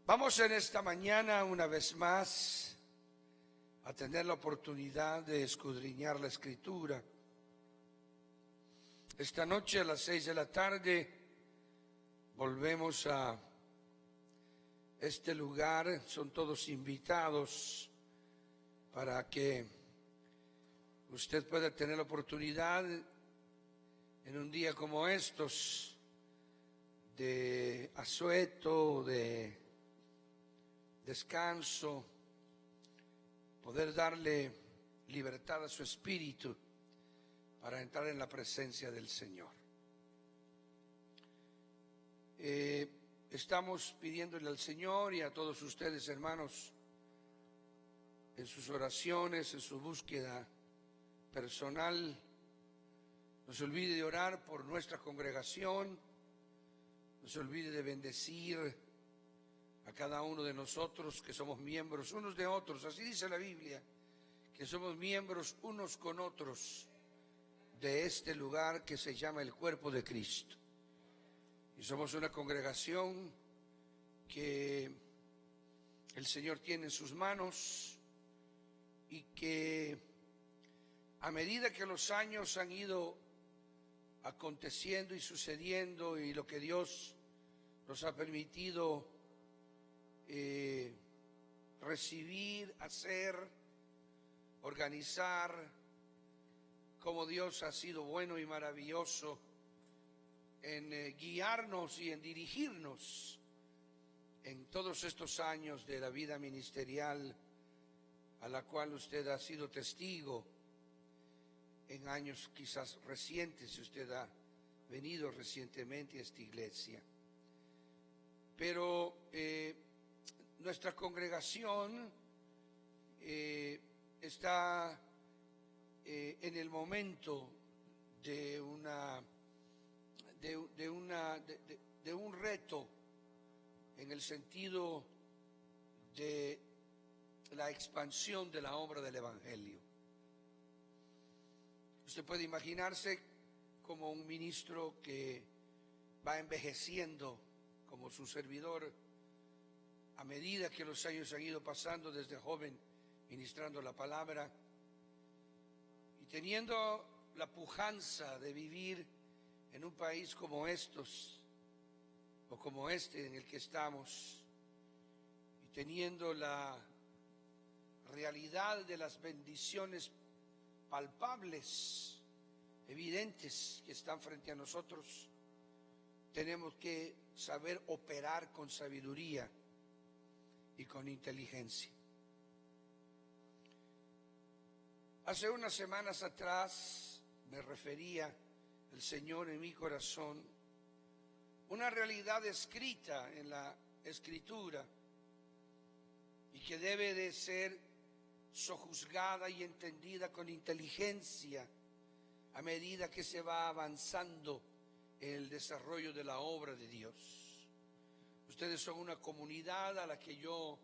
Vamos en esta mañana una vez más a tener la oportunidad de escudriñar la Escritura. Esta noche a las 6 de la tarde volvemos a este lugar. Son todos invitados para que usted pueda tener la oportunidad en un día como estos de asueto, de descanso, poder darle libertad a su espíritu para entrar en la presencia del Señor. Estamos pidiéndole al Señor y a todos ustedes, hermanos, en sus oraciones, en su búsqueda personal, no se olvide de orar por nuestra congregación, no se olvide de bendecir a cada uno de nosotros que somos miembros unos de otros. Así dice la Biblia, que somos miembros unos con otros de este lugar que se llama el cuerpo de Cristo. Y somos una congregación que el Señor tiene en sus manos y que a medida que los años han ido aconteciendo y sucediendo y lo que Dios nos ha permitido recibir, hacer, organizar, como Dios ha sido bueno y maravilloso en guiarnos y en dirigirnos en todos estos años de la vida ministerial a la cual usted ha sido testigo en años quizás recientes, si usted ha venido recientemente a esta iglesia. Pero nuestra congregación está en el momento de un reto en el sentido de la expansión de la obra del Evangelio. Usted puede imaginarse como un ministro que va envejeciendo, como su servidor, a medida que los años han ido pasando, desde joven ministrando la palabra y teniendo la pujanza de vivir en un país como estos o como este en el que estamos, y teniendo la realidad de las bendiciones palpables, evidentes, que están frente a nosotros. Tenemos que saber operar con sabiduría y con inteligencia. Hace unas semanas atrás me refería el Señor en mi corazón una realidad escrita en la Escritura y que debe de ser sojuzgada y entendida con inteligencia a medida que se va avanzando en el desarrollo de la obra de Dios. Ustedes son una comunidad a la que yo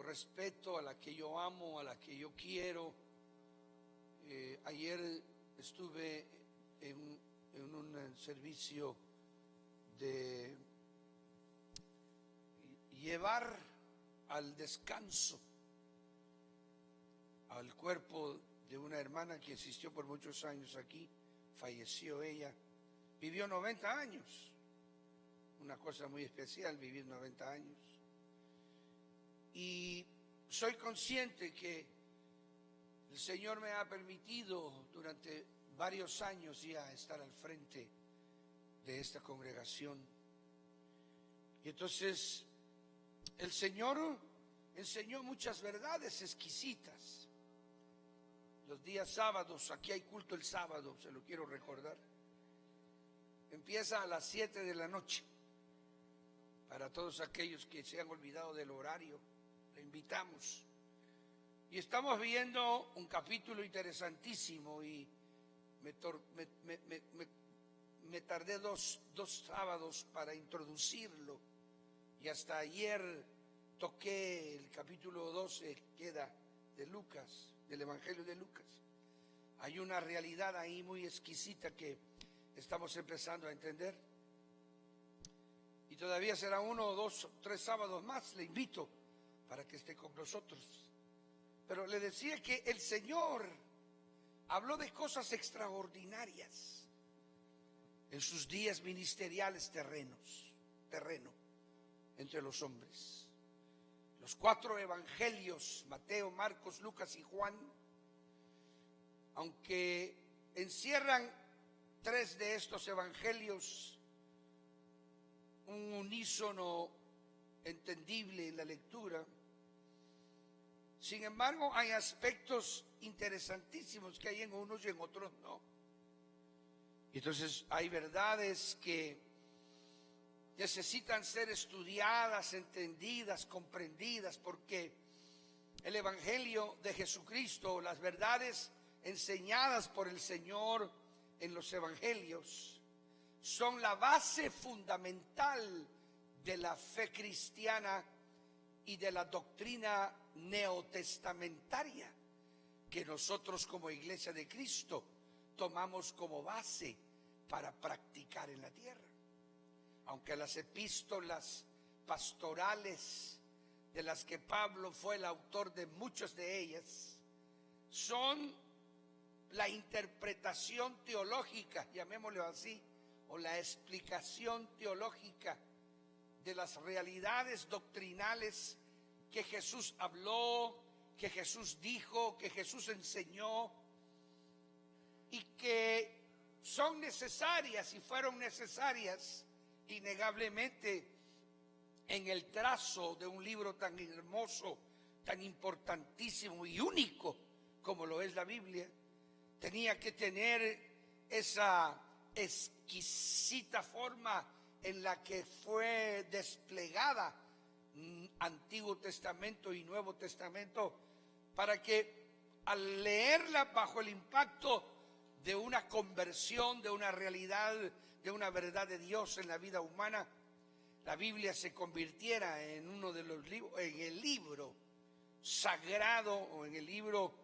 respeto, a la que yo amo, a la que yo quiero. Ayer estuve en un servicio de llevar al descanso al cuerpo de una hermana que existió por muchos años aquí. Falleció ella, vivió 90 años, una cosa muy especial vivir 90 años. Y soy consciente que el Señor me ha permitido durante varios años ya estar al frente de esta congregación. Y entonces el Señor enseñó muchas verdades exquisitas. Los días sábados, aquí hay culto el sábado, se lo quiero recordar. Empieza a las 7 de la noche. Para todos aquellos que se han olvidado del horario, le invitamos. Y estamos viendo un capítulo interesantísimo y me tardé dos sábados para introducirlo. Y hasta ayer toqué el capítulo 12, queda de Lucas, del Evangelio de Lucas. Hay una realidad ahí muy exquisita que estamos empezando a entender. y todavía será 1, 2, 3 sábados más, le invito para que esté con nosotros. Pero le decía que el Señor habló de cosas extraordinarias en sus días ministeriales terreno entre los hombres. Los 4 evangelios, Mateo, Marcos, Lucas y Juan, aunque encierran 3 de estos evangelios un unísono entendible en la lectura, sin embargo hay aspectos interesantísimos que hay en unos y en otros no. Entonces hay verdades que necesitan ser estudiadas, entendidas, comprendidas, porque el evangelio de Jesucristo, las verdades enseñadas por el Señor en los evangelios, son la base fundamental de la fe cristiana y de la doctrina neotestamentaria que nosotros como Iglesia de Cristo tomamos como base para practicar en la tierra. Aunque las epístolas pastorales, de las que Pablo fue el autor de muchas de ellas, son la interpretación teológica, llamémoslo así, o la explicación teológica de las realidades doctrinales que Jesús habló, que Jesús dijo, que Jesús enseñó, y que son necesarias y fueron necesarias innegablemente en el trazo de un libro tan hermoso, tan importantísimo y único como lo es la Biblia. Tenía que tener esa exquisita forma en la que fue desplegada Antiguo Testamento y Nuevo Testamento, para que al leerla bajo el impacto de una conversión, de una realidad, de una verdad de Dios en la vida humana, la Biblia se convirtiera en uno de los libros, en el libro sagrado o en el libro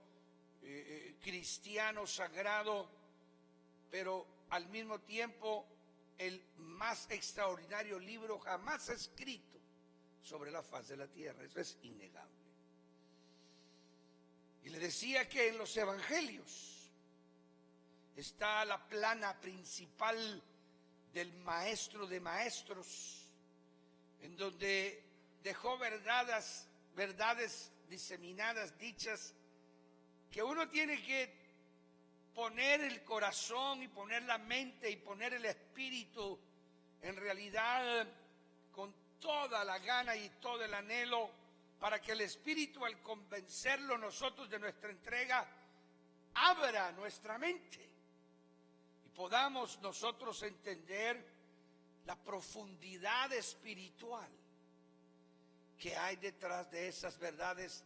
cristiano sagrado, pero al mismo tiempo el más extraordinario libro jamás escrito sobre la faz de la tierra. Eso es innegable. Y le decía que en los evangelios está la plana principal del maestro de maestros, en donde dejó verdades diseminadas, dichas, que uno tiene que poner el corazón y poner la mente y poner el espíritu en realidad con toda la gana y todo el anhelo, para que el espíritu, al convencerlo nosotros de nuestra entrega, abra nuestra mente y podamos nosotros entender la profundidad espiritual que hay detrás de esas verdades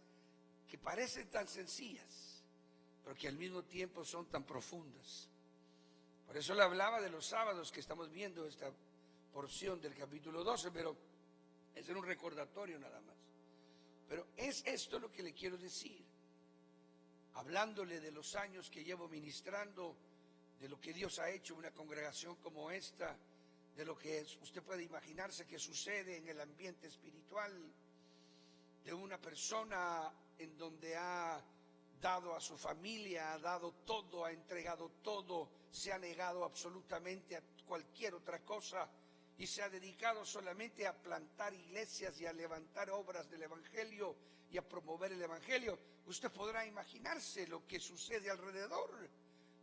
que parecen tan sencillas, pero que al mismo tiempo son tan profundas. Por eso le hablaba de los sábados que estamos viendo esta porción del capítulo 12, pero es un recordatorio nada más. Pero es esto lo que le quiero decir, hablándole de los años que llevo ministrando, de lo que Dios ha hecho en una congregación como esta, de lo que usted puede imaginarse que sucede en el ambiente espiritual de una persona en donde ha dado a su familia, ha dado todo, ha entregado todo, se ha negado absolutamente a cualquier otra cosa y se ha dedicado solamente a plantar iglesias y a levantar obras del evangelio y a promover el evangelio. Usted podrá imaginarse lo que sucede alrededor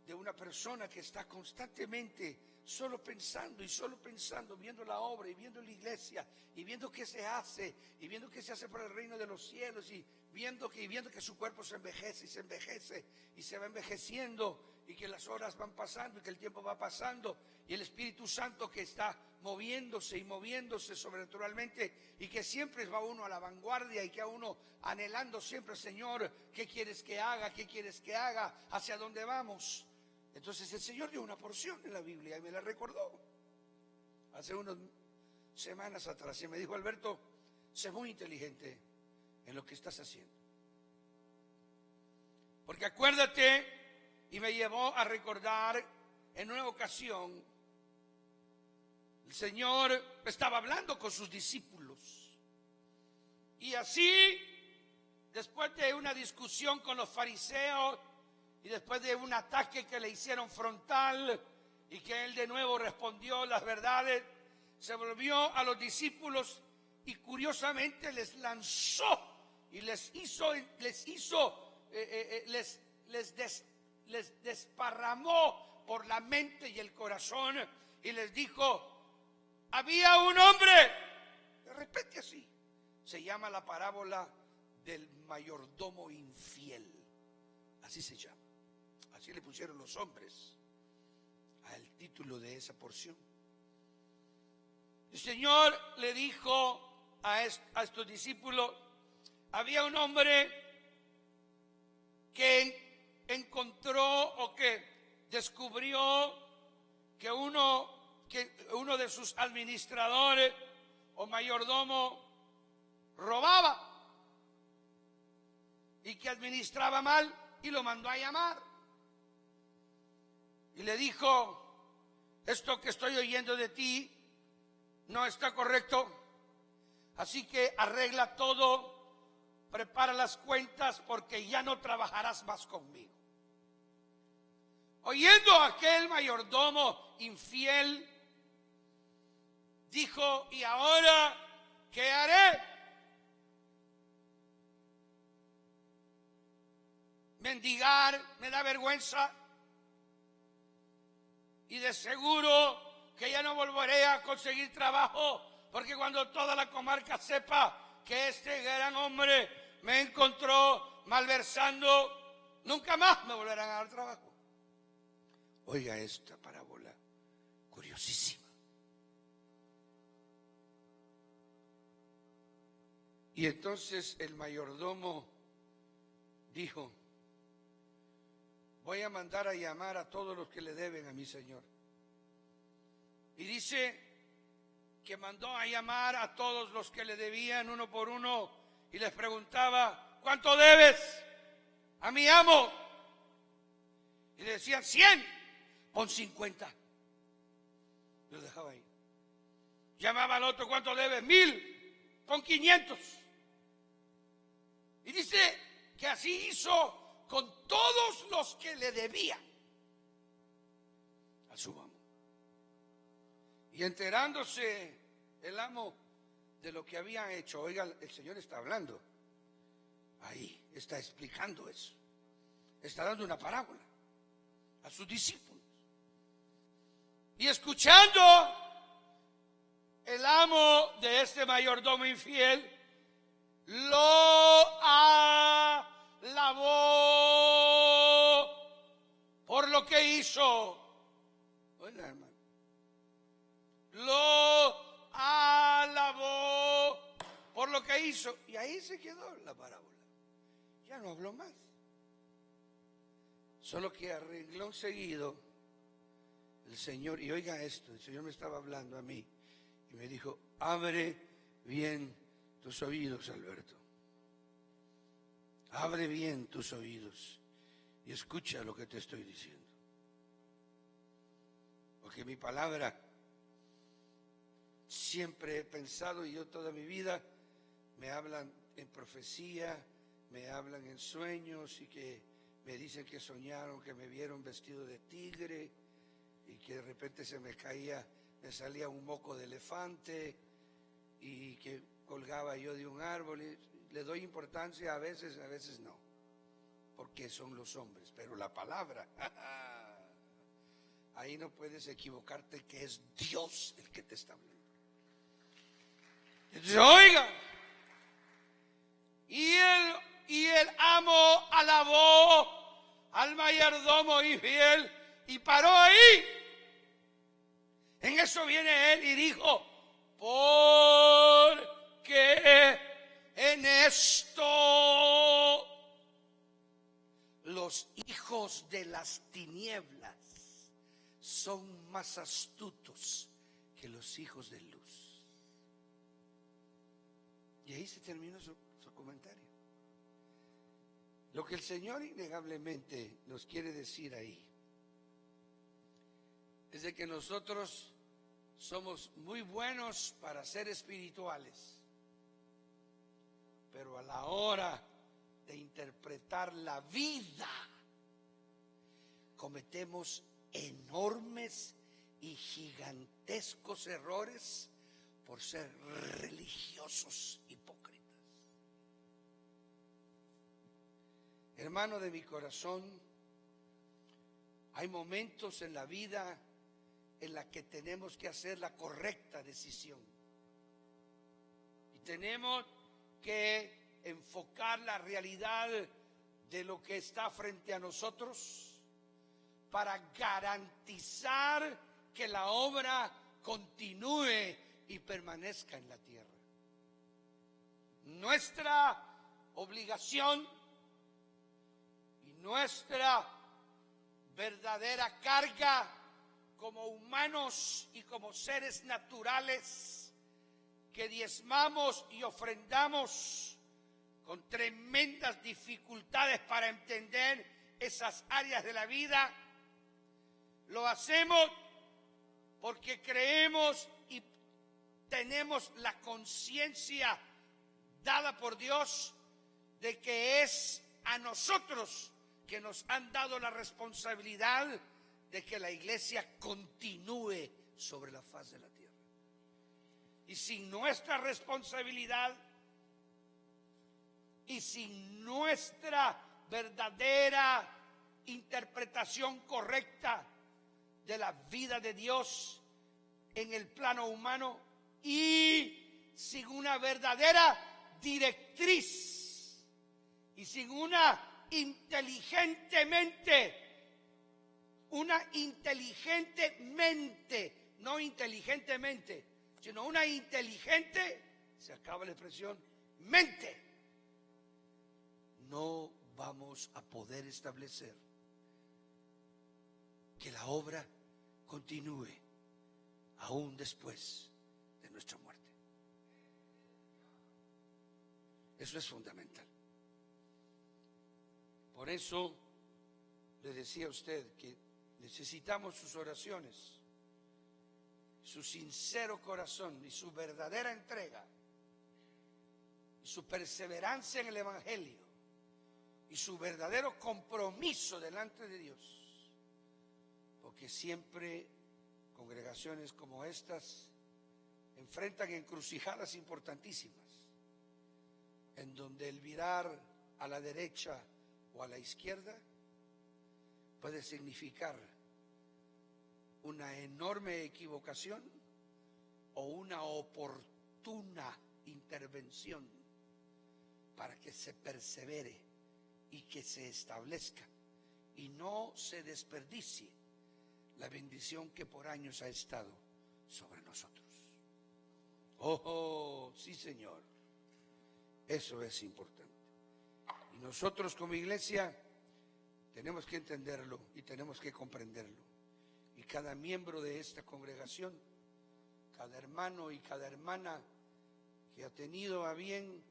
de una persona que está constantemente solo pensando, viendo la obra y viendo la iglesia y viendo qué se hace y viendo qué se hace para el reino de los cielos y viendo que su cuerpo se envejece y se va envejeciendo y que las horas van pasando y que el tiempo va pasando y el Espíritu Santo que está moviéndose sobrenaturalmente y que siempre va uno a la vanguardia y que a uno anhelando siempre, Señor, ¿qué quieres que haga? ¿Qué quieres que haga? ¿Hacia dónde vamos? Entonces el Señor dio una porción en la Biblia y me la recordó hace unas semanas atrás y me dijo: Alberto, sé muy inteligente en lo que estás haciendo, porque acuérdate, y me llevó a recordar en una ocasión El Señor estaba hablando con sus discípulos. Y así, después de una discusión con los fariseos y después de un ataque que le hicieron frontal y que él de nuevo respondió las verdades, se volvió a los discípulos y curiosamente les lanzó y les desparramó por la mente y el corazón y les dijo: había un hombre, de repente así, se llama la parábola del mayordomo infiel, así se llama, así le pusieron los hombres al título de esa porción. El Señor le dijo a estos discípulos: había un hombre que encontró o que descubrió que uno de sus administradores o mayordomo robaba y que administraba mal, y lo mandó a llamar y le dijo: esto que estoy oyendo de ti no está correcto, así que arregla todo, prepara las cuentas porque ya no trabajarás más conmigo. Oyendo a aquel mayordomo infiel, dijo: ¿y ahora qué haré? Mendigar me da vergüenza y de seguro que ya no volveré a conseguir trabajo, porque cuando toda la comarca sepa que este gran hombre me encontró malversando, nunca más me volverán a dar trabajo. Oiga esta parábola curiosísima. Y entonces el mayordomo dijo: voy a mandar a llamar a todos los que le deben a mi señor. Y dice que mandó a llamar a todos los que le debían uno por uno y les preguntaba: ¿cuánto debes a mi amo? Y le decían: 100, pon 50. Y lo dejaba ahí. Llamaba al otro: ¿cuánto debes? 1000, pon 500. Y dice que así hizo con todos los que le debían a su amo. Y enterándose el amo de lo que había hecho, oiga, el Señor está hablando ahí, está explicando eso, está dando una parábola a sus discípulos. Y escuchando, el amo de este mayordomo infiel lo alabó por lo que hizo. Oiga, hermano, lo alabó por lo que hizo. Y ahí se quedó la parábola. Ya no habló más. Solo que a renglón seguido el Señor, y oiga esto, el Señor me estaba hablando a mí y me dijo: abre bien tus oídos, Alberto. Abre bien tus oídos y escucha lo que te estoy diciendo. Porque mi palabra siempre he pensado, y yo toda mi vida, me hablan en profecía, me hablan en sueños y que me dicen que soñaron que me vieron vestido de tigre y que de repente me salía un moco de elefante y que colgaba yo de un árbol. Y le doy importancia a veces no, porque son los hombres, pero la palabra, ahí no puedes equivocarte, que es Dios el que te está hablando. Entonces, oiga, y el amo alabó al mayordomo infiel y paró ahí. En eso viene él y dijo: porque en esto los hijos de las tinieblas son más astutos que los hijos de luz. Y ahí se terminó su comentario. Lo que el Señor innegablemente nos quiere decir ahí es de que nosotros somos muy buenos para ser espirituales, pero a la hora de interpretar la vida, cometemos enormes y gigantescos errores por ser religiosos hipócritas. Hermano de mi corazón, hay momentos en la vida en la que tenemos que hacer la correcta decisión. Y tenemos que enfocar la realidad de lo que está frente a nosotros para garantizar que la obra continúe y permanezca en la tierra. Nuestra obligación y nuestra verdadera carga como humanos y como seres naturales que diezmamos y ofrendamos con tremendas dificultades para entender esas áreas de la vida, lo hacemos porque creemos y tenemos la conciencia dada por Dios de que es a nosotros que nos han dado la responsabilidad de que la iglesia continúe sobre la faz de la tierra. Y sin nuestra responsabilidad y sin nuestra verdadera interpretación correcta de la vida de Dios en el plano humano y sin una verdadera directriz y sin una inteligente mente, no inteligentemente, sino una inteligente, se acaba la expresión, mente, no vamos a poder establecer que la obra continúe aún después de nuestra muerte. Eso es fundamental. Por eso le decía a usted que necesitamos sus oraciones, su sincero corazón y su verdadera entrega, y su perseverancia en el Evangelio y su verdadero compromiso delante de Dios, porque siempre congregaciones como estas enfrentan encrucijadas importantísimas, en donde el virar a la derecha o a la izquierda puede significar una enorme equivocación o una oportuna intervención para que se persevere y que se establezca y no se desperdicie la bendición que por años ha estado sobre nosotros. Oh, sí, Señor, eso es importante. Y nosotros como iglesia tenemos que entenderlo y tenemos que comprenderlo. Y cada miembro de esta congregación, cada hermano y cada hermana que ha tenido a bien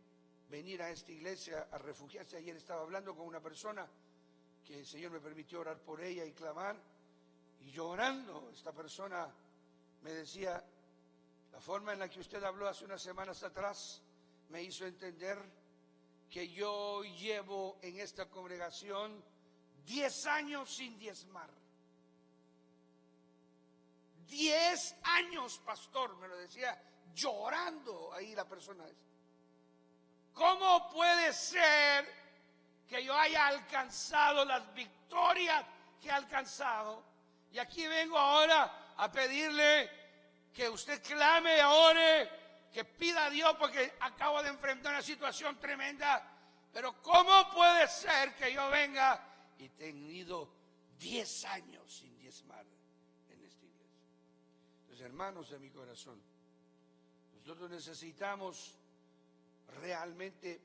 venir a esta iglesia a refugiarse. Ayer estaba hablando con una persona que el Señor me permitió orar por ella y clamar, y llorando esta persona me decía: la forma en la que usted habló hace unas semanas atrás me hizo entender que yo llevo en esta congregación 10 años sin diezmar. 10 años, pastor, me lo decía llorando ahí la persona esta. ¿Cómo puede ser que yo haya alcanzado las victorias que he alcanzado? Y aquí vengo ahora a pedirle que usted clame, ore, que pida a Dios, porque acabo de enfrentar una situación tremenda. Pero ¿cómo puede ser que yo venga y he tenido 10 años sin diezmar en esta iglesia? Entonces, hermanos de mi corazón, nosotros necesitamos realmente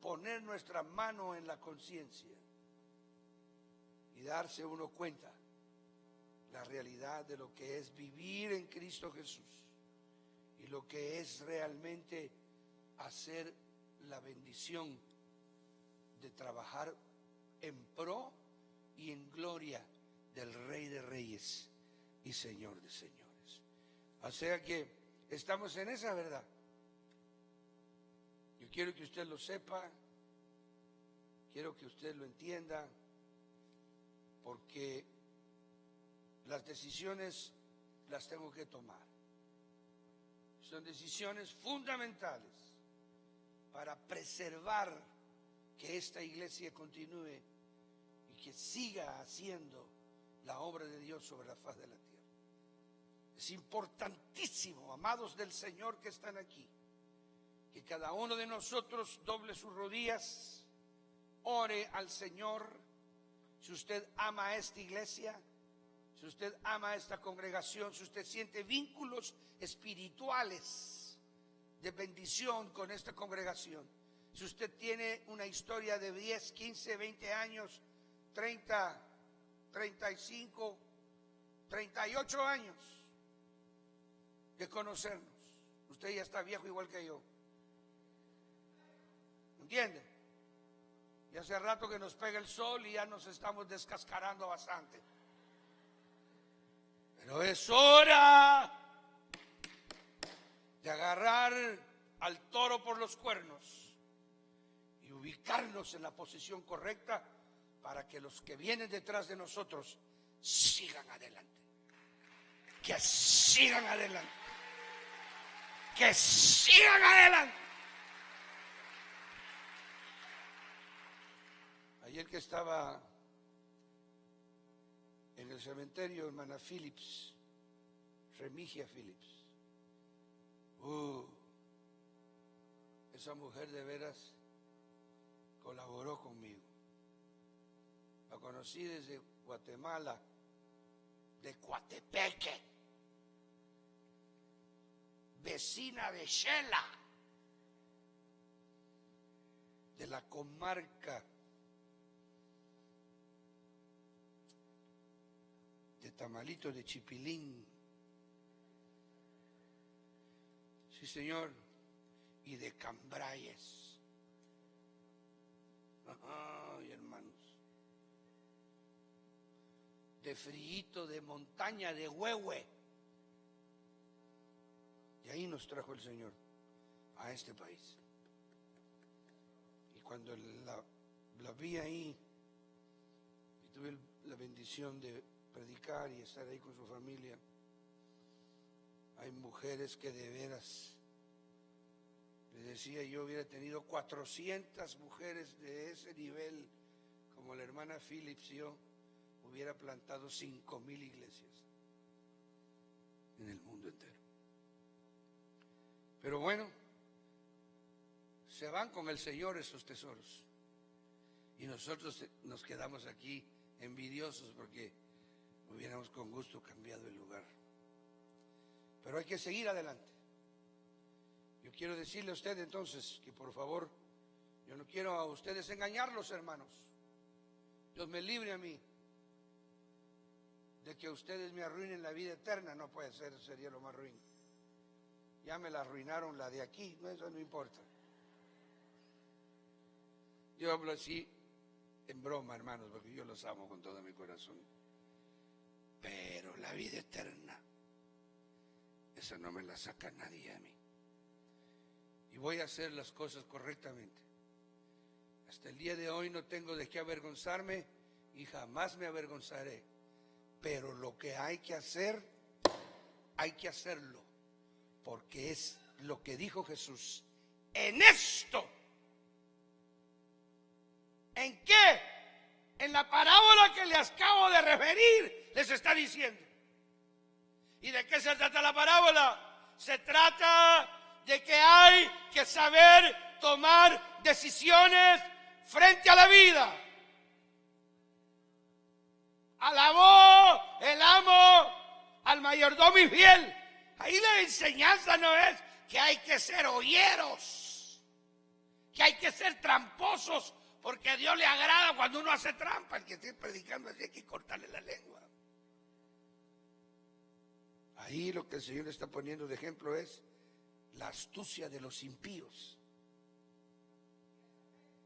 poner nuestra mano en la conciencia y darse uno cuenta la realidad de lo que es vivir en Cristo Jesús y lo que es realmente hacer la bendición de trabajar en pro y en gloria del Rey de Reyes, y Señor de señores. O sea que estamos en esa verdad. Yo quiero que usted lo sepa, quiero que usted lo entienda, porque las decisiones las tengo que tomar. Son decisiones fundamentales para preservar que esta iglesia continúe y que siga haciendo la obra de Dios sobre la faz de la tierra. Es importantísimo, amados del Señor que están aquí, que cada uno de nosotros doble sus rodillas, ore al Señor. Si usted ama a esta iglesia, si usted ama a esta congregación, si usted siente vínculos espirituales de bendición con esta congregación, si usted tiene una historia de 10, 15, 20 años, 30, 35, 38 años de conocernos, usted ya está viejo igual que yo. ¿Entiende? Y hace rato que nos pega el sol y ya nos estamos descascarando bastante. Pero es hora de agarrar al toro por los cuernos y ubicarnos en la posición correcta para que los que vienen detrás de nosotros sigan adelante. Que sigan adelante. Que sigan adelante. Ayer que estaba en el cementerio, hermana Phillips, Remigia Phillips, esa mujer de veras colaboró conmigo. La conocí desde Guatemala, de Coatepeque, vecina de Shela, de la comarca de Tamalito de Chipilín. Sí, señor. Y de Cambrayes. Ay, hermanos. De Friito, de Montaña, de Huehue. Y ahí nos trajo el Señor a este país. Y cuando la vi ahí y tuve la bendición de predicar y estar ahí con su familia, hay mujeres que de veras, le decía, yo hubiera tenido 400 mujeres de ese nivel como la hermana Phillips, yo hubiera plantado 5,000 iglesias en el mundo entero. Pero bueno, se van con el Señor esos tesoros y nosotros nos quedamos aquí envidiosos porque hubiéramos con gusto cambiado el lugar. Pero hay que seguir adelante. Yo quiero decirle a usted entonces que por favor, yo no quiero a ustedes engañarlos, hermanos. Dios me libre a mí de que ustedes me arruinen la vida eterna. No puede ser, sería lo más ruin. Ya me la arruinaron la de aquí, no, eso no importa. Yo hablo así en broma, hermanos, porque yo los amo con todo mi corazón. Pero la vida eterna, esa no me la saca nadie a mí. Y voy a hacer las cosas correctamente. Hasta el día de hoy no tengo de qué avergonzarme y jamás me avergonzaré. Pero lo que hay que hacer, hay que hacerlo. Porque es lo que dijo Jesús. En esto. ¿En qué? En la parábola que les acabo de referir, les está diciendo. ¿Y de qué se trata la parábola? Se trata de que hay que saber tomar decisiones frente a la vida. Alabó el amo al mayordomo infiel. Ahí la enseñanza no es que hay que ser oyeros, que hay que ser tramposos, porque a Dios le agrada cuando uno hace trampa. El que esté predicando así hay que cortarle la lengua. Ahí lo que el Señor está poniendo de ejemplo es la astucia de los impíos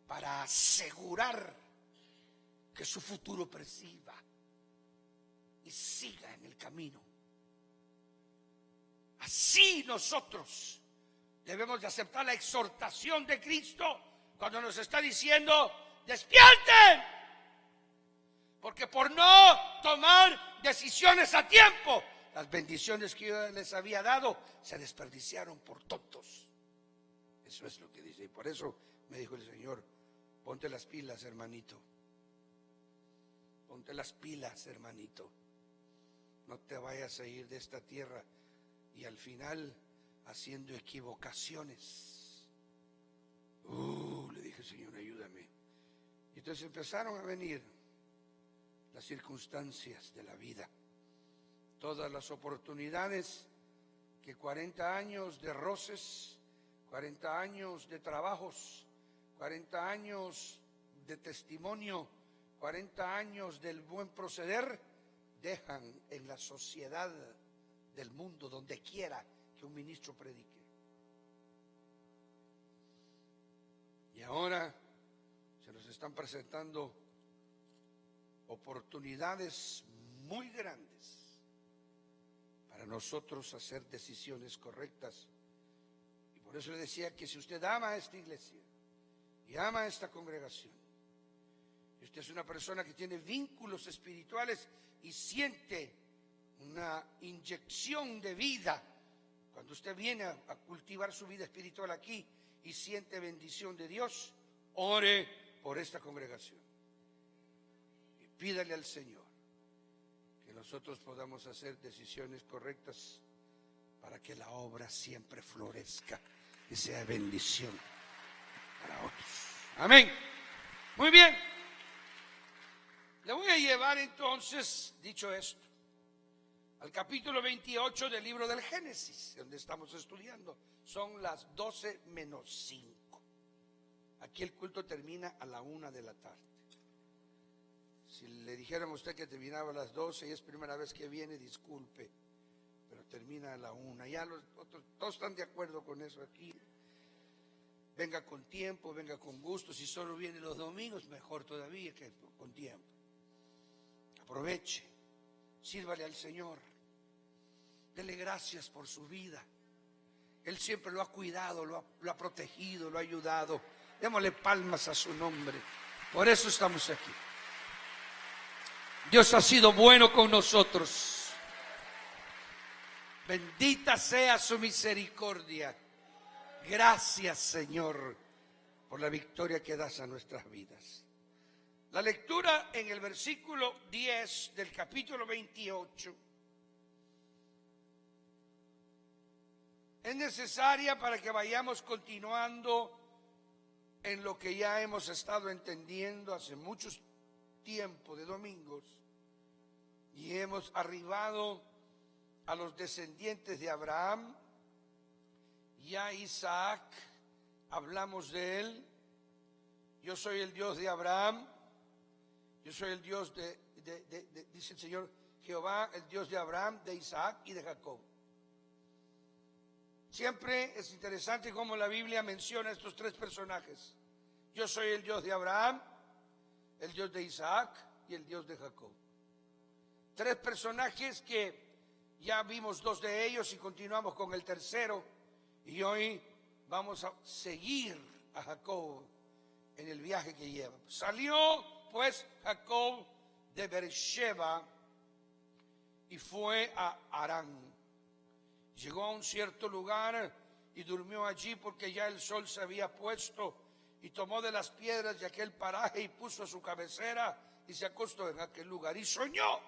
para asegurar que su futuro perciba y siga en el camino. Así nosotros debemos de aceptar la exhortación de Cristo cuando nos está diciendo: despierten, porque por no tomar decisiones a tiempo, las bendiciones que yo les había dado se desperdiciaron por tontos. Eso es lo que dice. Y por eso me dijo el Señor: ponte las pilas, hermanito. Ponte las pilas, hermanito. No te vayas a ir de esta tierra y al final haciendo equivocaciones. Le dije: Señor, ayúdame. Y entonces empezaron a venir las circunstancias de la vida, todas las oportunidades que 40 años de roces, 40 años de trabajos, 40 años de testimonio, 40 años del buen proceder dejan en la sociedad del mundo, donde quiera que un ministro predique. Y ahora se nos están presentando oportunidades muy grandes para nosotros hacer decisiones correctas. Y por eso le decía que si usted ama a esta iglesia y ama a esta congregación, y usted es una persona que tiene vínculos espirituales y siente una inyección de vida, cuando usted viene a cultivar su vida espiritual aquí y siente bendición de Dios, ore por esta congregación y pídale al Señor que nosotros podamos hacer decisiones correctas para que la obra siempre florezca y sea bendición para otros. Amén. Muy bien. Le voy a llevar entonces, dicho esto, al capítulo 28 del libro del Génesis, donde estamos estudiando. Son las 12 menos 5. Aquí el culto termina a la 1 de la tarde. Si le dijéramos a usted que terminaba a las 12 y es primera vez que viene, disculpe, pero termina a la 1. Ya los otros, todos están de acuerdo con eso aquí. Venga con tiempo, venga con gusto. Si solo viene los domingos, mejor todavía que con tiempo. Aproveche, sírvale al Señor, dele gracias por su vida. Él siempre lo ha cuidado, lo ha protegido, lo ha ayudado. Démosle palmas a su nombre. Por eso estamos aquí. Dios ha sido bueno con nosotros. Bendita sea su misericordia. Gracias, Señor, por la victoria que das a nuestras vidas. La lectura en el versículo 10 del capítulo 28 es necesaria para que vayamos continuando en lo que ya hemos estado entendiendo hace mucho tiempo de domingos, y hemos arribado a los descendientes de Abraham. Ya Isaac, hablamos de él. Yo soy el Dios de Abraham. Yo soy el Dios dice el Señor Jehová, el Dios de Abraham, de Isaac y de Jacob. Siempre es interesante cómo la Biblia menciona a estos tres personajes. Yo soy el Dios de Abraham, el Dios de Isaac y el Dios de Jacob. Tres personajes que ya vimos dos de ellos y continuamos con el tercero. Y hoy vamos a seguir a Jacob en el viaje que lleva. Salió pues Jacob de Beersheba y fue a Harán. Llegó a un cierto lugar y durmió allí porque ya el sol se había puesto, y tomó de las piedras de aquel paraje y puso a su cabecera y se acostó en aquel lugar y soñó.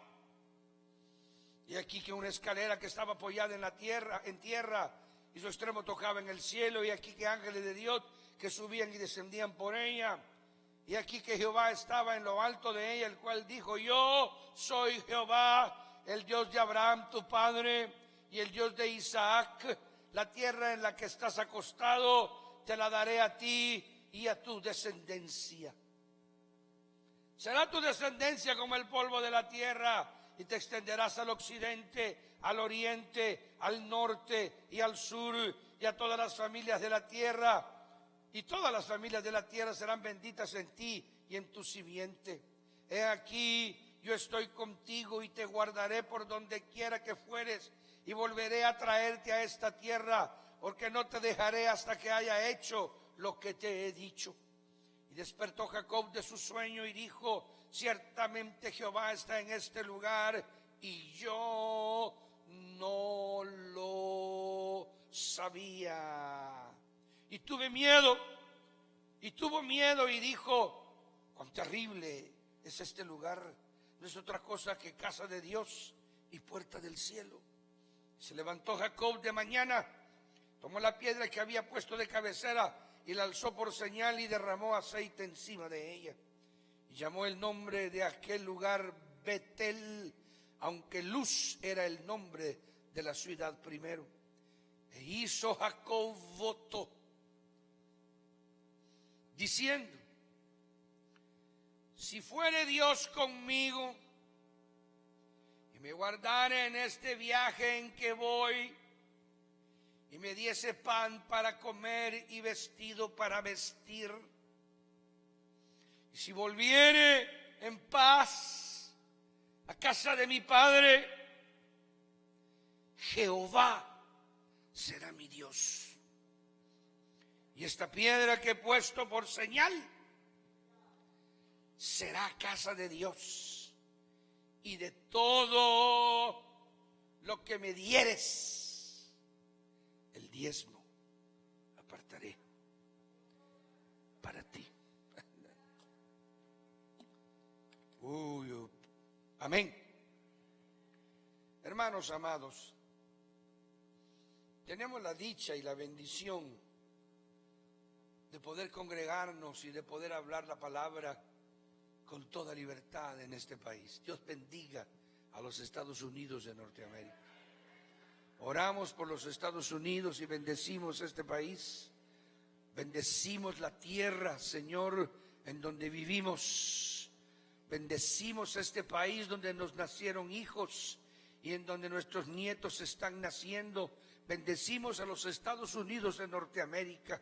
Y aquí que una escalera que estaba apoyada en tierra y su extremo tocaba en el cielo, y aquí que ángeles de Dios que subían y descendían por ella. Y aquí que Jehová estaba en lo alto de ella, el cual dijo: yo soy Jehová, el Dios de Abraham tu padre y el Dios de Isaac. La tierra en la que estás acostado te la daré a ti y a tu descendencia. Será tu descendencia como el polvo de la tierra, y te extenderás al occidente, al oriente, al norte y al sur, y a todas las familias de la tierra. Y todas las familias de la tierra serán benditas en ti y en tu simiente. He aquí yo estoy contigo y te guardaré por donde quiera que fueres y volveré a traerte a esta tierra, porque no te dejaré hasta que haya hecho lo que te he dicho. Y despertó Jacob de su sueño y dijo: ciertamente Jehová está en este lugar y yo no lo sabía. Y tuvo miedo y dijo: cuán terrible es este lugar, no es otra cosa que casa de Dios y puerta del cielo. Se levantó Jacob de mañana, tomó la piedra que había puesto de cabecera y la alzó por señal y derramó aceite encima de ella. Y llamó el nombre de aquel lugar Betel, aunque Luz era el nombre de la ciudad primero. E hizo Jacob voto, diciendo: si fuere Dios conmigo y me guardare en este viaje en que voy, y me diese pan para comer y vestido para vestir, y si volviere en paz a casa de mi padre, Jehová será mi Dios. Y esta piedra que he puesto por señal será casa de Dios, y de todo lo que me dieres, el diezmo apartaré para ti. Amén. Hermanos amados, tenemos la dicha y la bendición de poder congregarnos y de poder hablar la palabra con toda libertad en este país. Dios bendiga a los Estados Unidos de Norteamérica. Oramos por los Estados Unidos y bendecimos este país. Bendecimos la tierra, Señor, en donde vivimos. Bendecimos este país donde nos nacieron hijos y en donde nuestros nietos están naciendo. Bendecimos a los Estados Unidos de Norteamérica.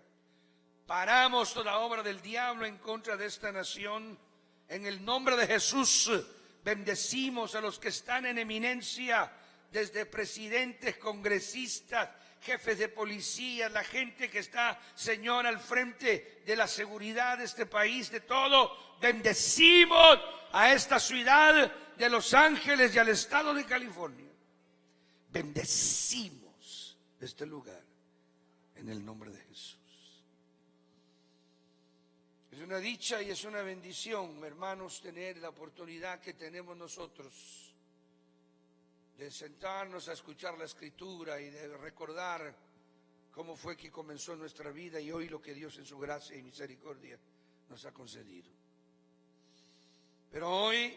Paramos toda obra del diablo en contra de esta nación. En el nombre de Jesús, bendecimos a los que están en eminencia, desde presidentes, congresistas, jefes de policía, la gente que está, Señor, al frente de la seguridad de este país, de todo. Bendecimos a esta ciudad de Los Ángeles y al estado de California. Bendecimos este lugar en el nombre de Jesús. Es una dicha y es una bendición, hermanos, tener la oportunidad que tenemos nosotros de sentarnos a escuchar la Escritura y de recordar cómo fue que comenzó nuestra vida y hoy lo que Dios en su gracia y misericordia nos ha concedido. Pero hoy,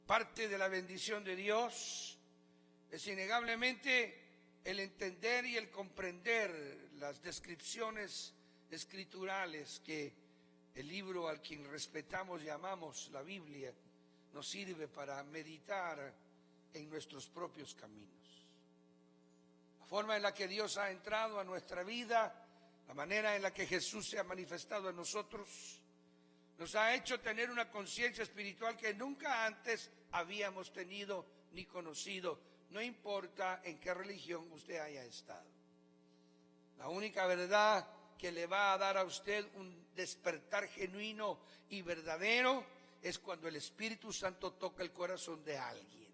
parte de la bendición de Dios es innegablemente el entender y el comprender las descripciones escriturales que el libro al quien respetamos y amamos, la Biblia, nos sirve para meditar en nuestros propios caminos. La forma en la que Dios ha entrado a nuestra vida, la manera en la que Jesús se ha manifestado en nosotros, nos ha hecho tener una conciencia espiritual que nunca antes habíamos tenido ni conocido, no importa en qué religión usted haya estado. La única verdad que le va a dar a usted un despertar genuino y verdadero es cuando el Espíritu Santo toca el corazón de alguien.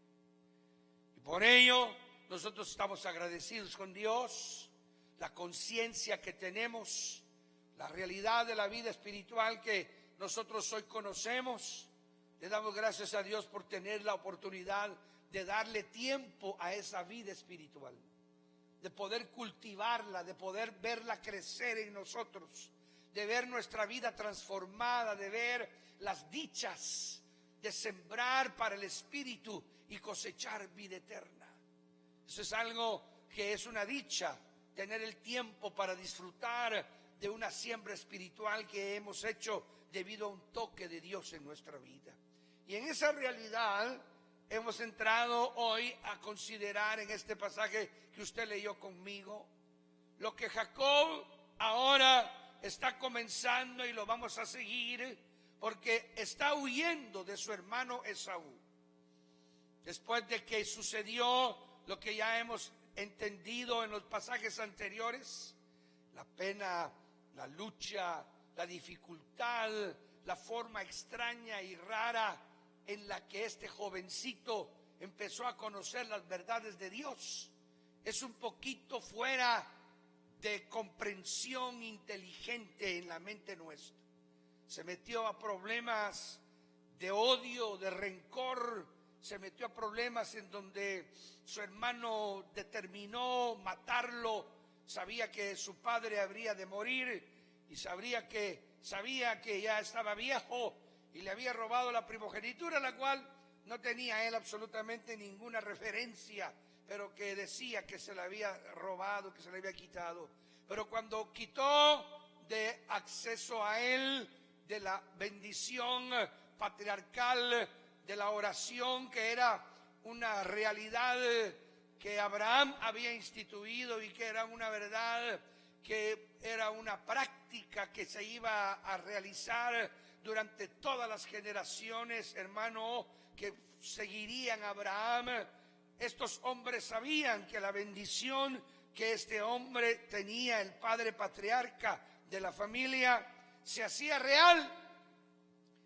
Y por ello nosotros estamos agradecidos con Dios, la conciencia que tenemos, la realidad de la vida espiritual que nosotros hoy conocemos. Le damos gracias a Dios por tener la oportunidad de darle tiempo a esa vida espiritual, de poder cultivarla, de poder verla crecer en nosotros, de ver nuestra vida transformada, de ver las dichas de sembrar para el Espíritu y cosechar vida eterna. Eso es algo que es una dicha, tener el tiempo para disfrutar de una siembra espiritual que hemos hecho debido a un toque de Dios en nuestra vida. Y en esa realidad hemos entrado hoy a considerar en este pasaje que usted leyó conmigo, lo que Jacob ahora está comenzando y lo vamos a seguir porque está huyendo de su hermano Esaú. Después de que sucedió lo que ya hemos entendido en los pasajes anteriores, la pena, la lucha, la dificultad, la forma extraña y rara en la que este jovencito empezó a conocer las verdades de Dios, es un poquito fuera de comprensión inteligente en la mente nuestra. Se metió a problemas de odio, de rencor, se metió a problemas en donde su hermano determinó matarlo. Sabía que su padre habría de morir y sabía que ya estaba viejo y le había robado la primogenitura, la cual no tenía él absolutamente ninguna referencia, pero que decía que se la había robado, que se la había quitado. Pero cuando quitó de acceso a él de la bendición patriarcal, de la oración, que era una realidad que Abraham había instituido y que era una verdad, que era una práctica que se iba a realizar durante todas las generaciones, hermano, que seguirían a Abraham. Estos hombres sabían que la bendición que este hombre tenía, el padre patriarca de la familia, se hacía real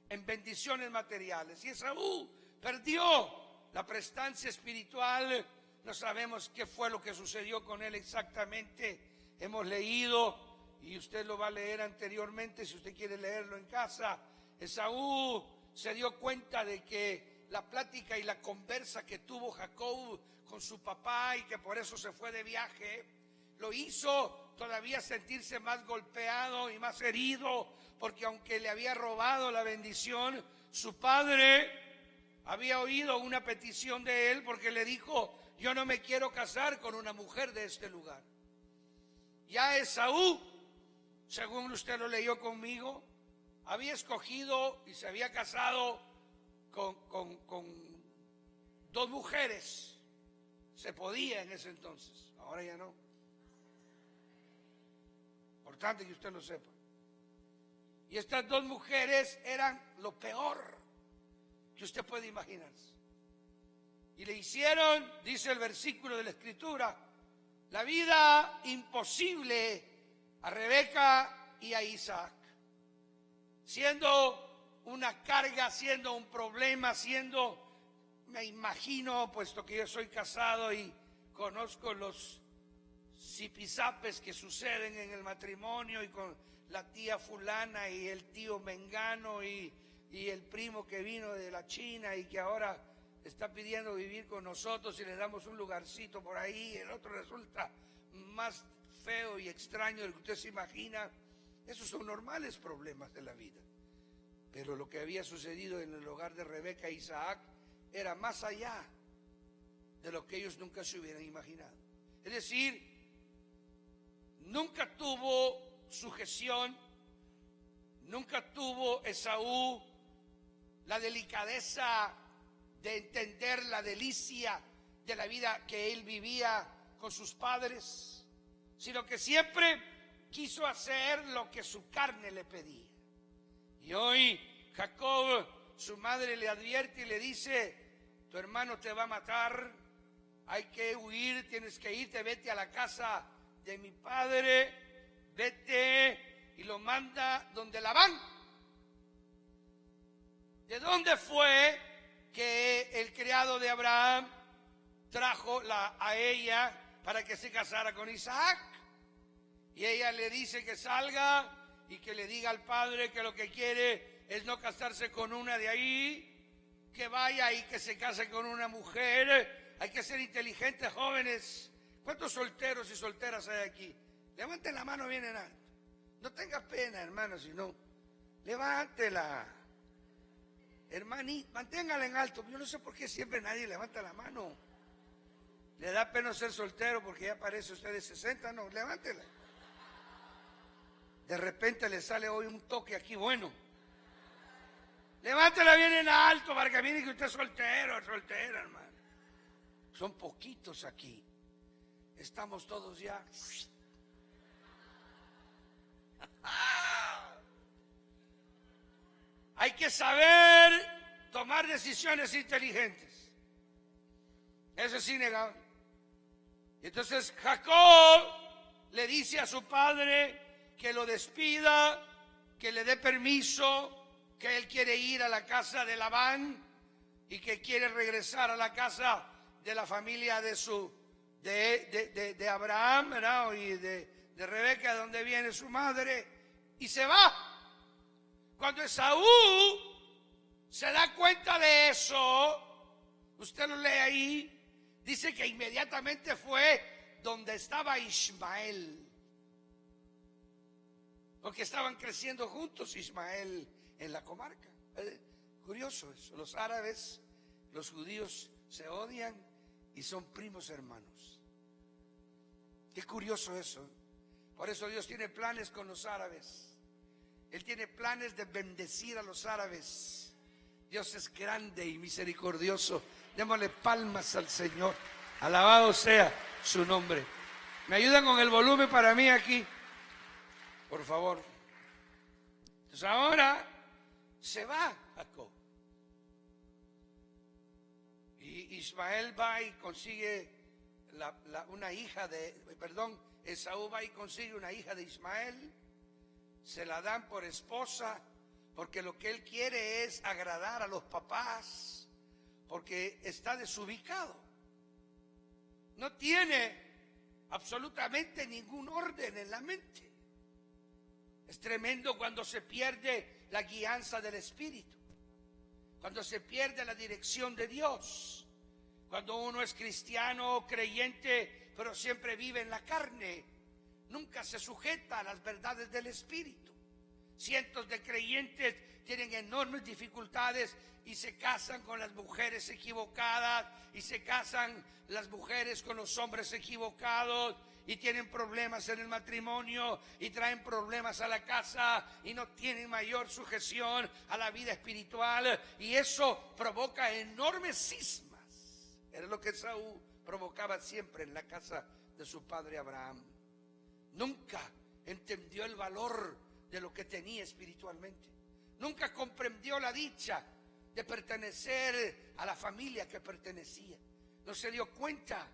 en bendiciones materiales. Y Esaú perdió la prestancia espiritual. No sabemos qué fue lo que sucedió con él exactamente. Hemos leído, y usted lo va a leer anteriormente si usted quiere leerlo en casa. Esaú se dio cuenta de que la plática y la conversa que tuvo Jacob con su papá, y que por eso se fue de viaje, lo hizo todavía sentirse más golpeado y más herido, porque aunque le había robado la bendición, su padre había oído una petición de él, porque le dijo: yo no me quiero casar con una mujer de este lugar. Ya Esaú, según usted lo leyó conmigo, había escogido y se había casado con 2 mujeres. Se podía en ese entonces, ahora ya no. Importante que usted lo sepa. Y estas 2 mujeres eran lo peor que usted puede imaginarse. Y le hicieron, dice el versículo de la Escritura, la vida imposible a Rebeca y a Isaac, siendo una carga, siendo un problema, me imagino, puesto que yo soy casado y conozco los zipizapes que suceden en el matrimonio, y con la tía fulana y el tío mengano y el primo que vino de la China y que ahora está pidiendo vivir con nosotros y le damos un lugarcito por ahí, el otro resulta más feo y extraño del que usted se imagina. Esos son normales problemas de la vida. Pero lo que había sucedido en el hogar de Rebeca e Isaac era más allá de lo que ellos nunca se hubieran imaginado. Es decir, nunca tuvo sujeción, nunca tuvo Esaú la delicadeza de entender la delicia de la vida que él vivía con sus padres, sino que siempre quiso hacer lo que su carne le pedía. Y hoy Jacob, su madre, le advierte y le dice: tu hermano te va a matar, hay que huir, tienes que irte, vete a la casa de mi padre, vete, y lo manda donde Labán. ¿De dónde fue que el criado de Abraham trajo a ella para que se casara con Isaac? Y ella le dice que salga y que le diga al padre que lo que quiere es no casarse con una de ahí, que vaya y que se case con una mujer. Hay que ser inteligentes, jóvenes. ¿Cuántos solteros y solteras hay aquí? Levanten la mano bien en alto. No tengas pena, hermano, sino levántela. Hermani, manténgala en alto. Yo no sé por qué siempre nadie levanta la mano. Le da pena ser soltero porque ya parece usted de 60, no, levántela. De repente le sale hoy un toque aquí bueno. Levántela bien en alto para que mire que usted es soltero, soltera, hermano. Son poquitos aquí. Estamos todos ya. que saber tomar decisiones inteligentes. Eso es innegable. Entonces Jacob le dice a su padre que lo despida, que le dé permiso, que él quiere ir a la casa de Labán y que quiere regresar a la casa de la familia de Abraham, ¿verdad? Y de Rebeca, de donde viene su madre, y se va. Cuando Esaú se da cuenta de eso, usted lo lee ahí, dice que inmediatamente fue donde estaba Ismael, porque estaban creciendo juntos Ismael en la comarca. Curioso eso, los árabes, los judíos se odian y son primos hermanos. Qué curioso eso. Por eso Dios tiene planes con los árabes. Él tiene planes de bendecir a los árabes. Dios es grande y misericordioso. Démosle palmas al Señor. Alabado sea su nombre. ¿Me ayudan con el volumen para mí aquí? Por favor. Entonces ahora se va Jacob. Y Ismael va y consigue una hija Esaú va y consigue una hija de Ismael. Se la dan por esposa, porque lo que él quiere es agradar a los papás, porque está desubicado. No tiene absolutamente ningún orden en la mente. Es tremendo cuando se pierde la guianza del Espíritu, cuando se pierde la dirección de Dios, cuando uno es cristiano, creyente, pero siempre vive en la carne, nunca se sujeta a las verdades del Espíritu. Cientos de creyentes tienen enormes dificultades y se casan con las mujeres equivocadas, y se casan las mujeres con los hombres equivocados, y tienen problemas en el matrimonio y traen problemas a la casa y no tienen mayor sujeción a la vida espiritual, y eso provoca enormes cismas. Era lo que Esaú provocaba siempre en la casa de su padre Abraham. Nunca entendió el valor de lo que tenía espiritualmente. Nunca comprendió la dicha de pertenecer a la familia que pertenecía. No se dio cuenta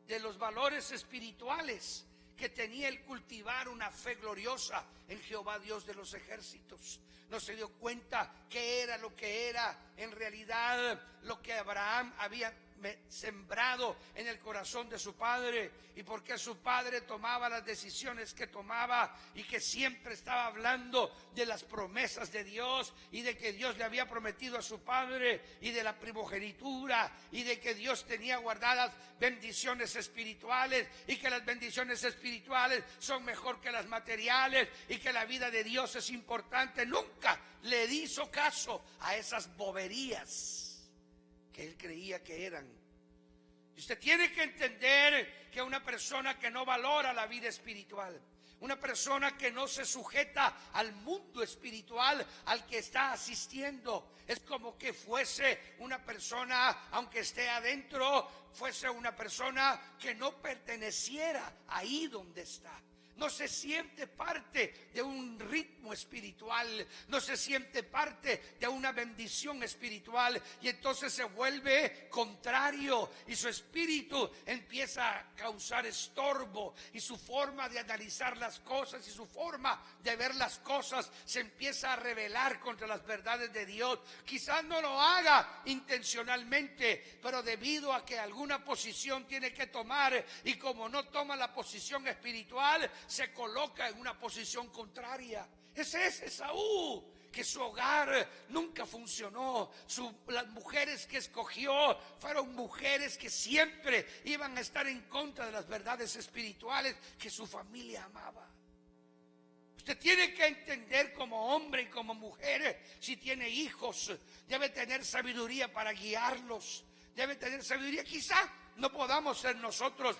de los valores espirituales que tenía el cultivar una fe gloriosa en Jehová Dios de los ejércitos. No se dio cuenta que era lo que era en realidad lo que Abraham había sembrado en el corazón de su padre, y por qué su padre tomaba las decisiones que tomaba, y que siempre estaba hablando de las promesas de Dios, y de que Dios le había prometido a su padre, y de la primogenitura, y de que Dios tenía guardadas bendiciones espirituales, y que las bendiciones espirituales son mejor que las materiales, y que la vida de Dios es importante. Nunca le hizo caso a esas boberías que él creía que eran. Y usted tiene que entender que una persona que no valora la vida espiritual, una persona que no se sujeta al mundo espiritual al que está asistiendo, es como que fuese una persona, aunque esté adentro, fuese una persona que no perteneciera ahí donde está. No se siente parte de un ritmo espiritual, no se siente parte de una bendición espiritual, y entonces se vuelve contrario, y su espíritu empieza a causar estorbo, y su forma de analizar las cosas y su forma de ver las cosas se empieza a rebelar contra las verdades de Dios. Quizás no lo haga intencionalmente, pero debido a que alguna posición tiene que tomar, y como no toma la posición espiritual, se coloca en una posición contraria. Ese es Esaú, que su hogar nunca funcionó. Las mujeres que escogió fueron mujeres que siempre iban a estar en contra de las verdades espirituales que su familia amaba. Usted tiene que entender, como hombre y como mujer, si tiene hijos, debe tener sabiduría para guiarlos, debe tener sabiduría. Quizá no podamos ser nosotros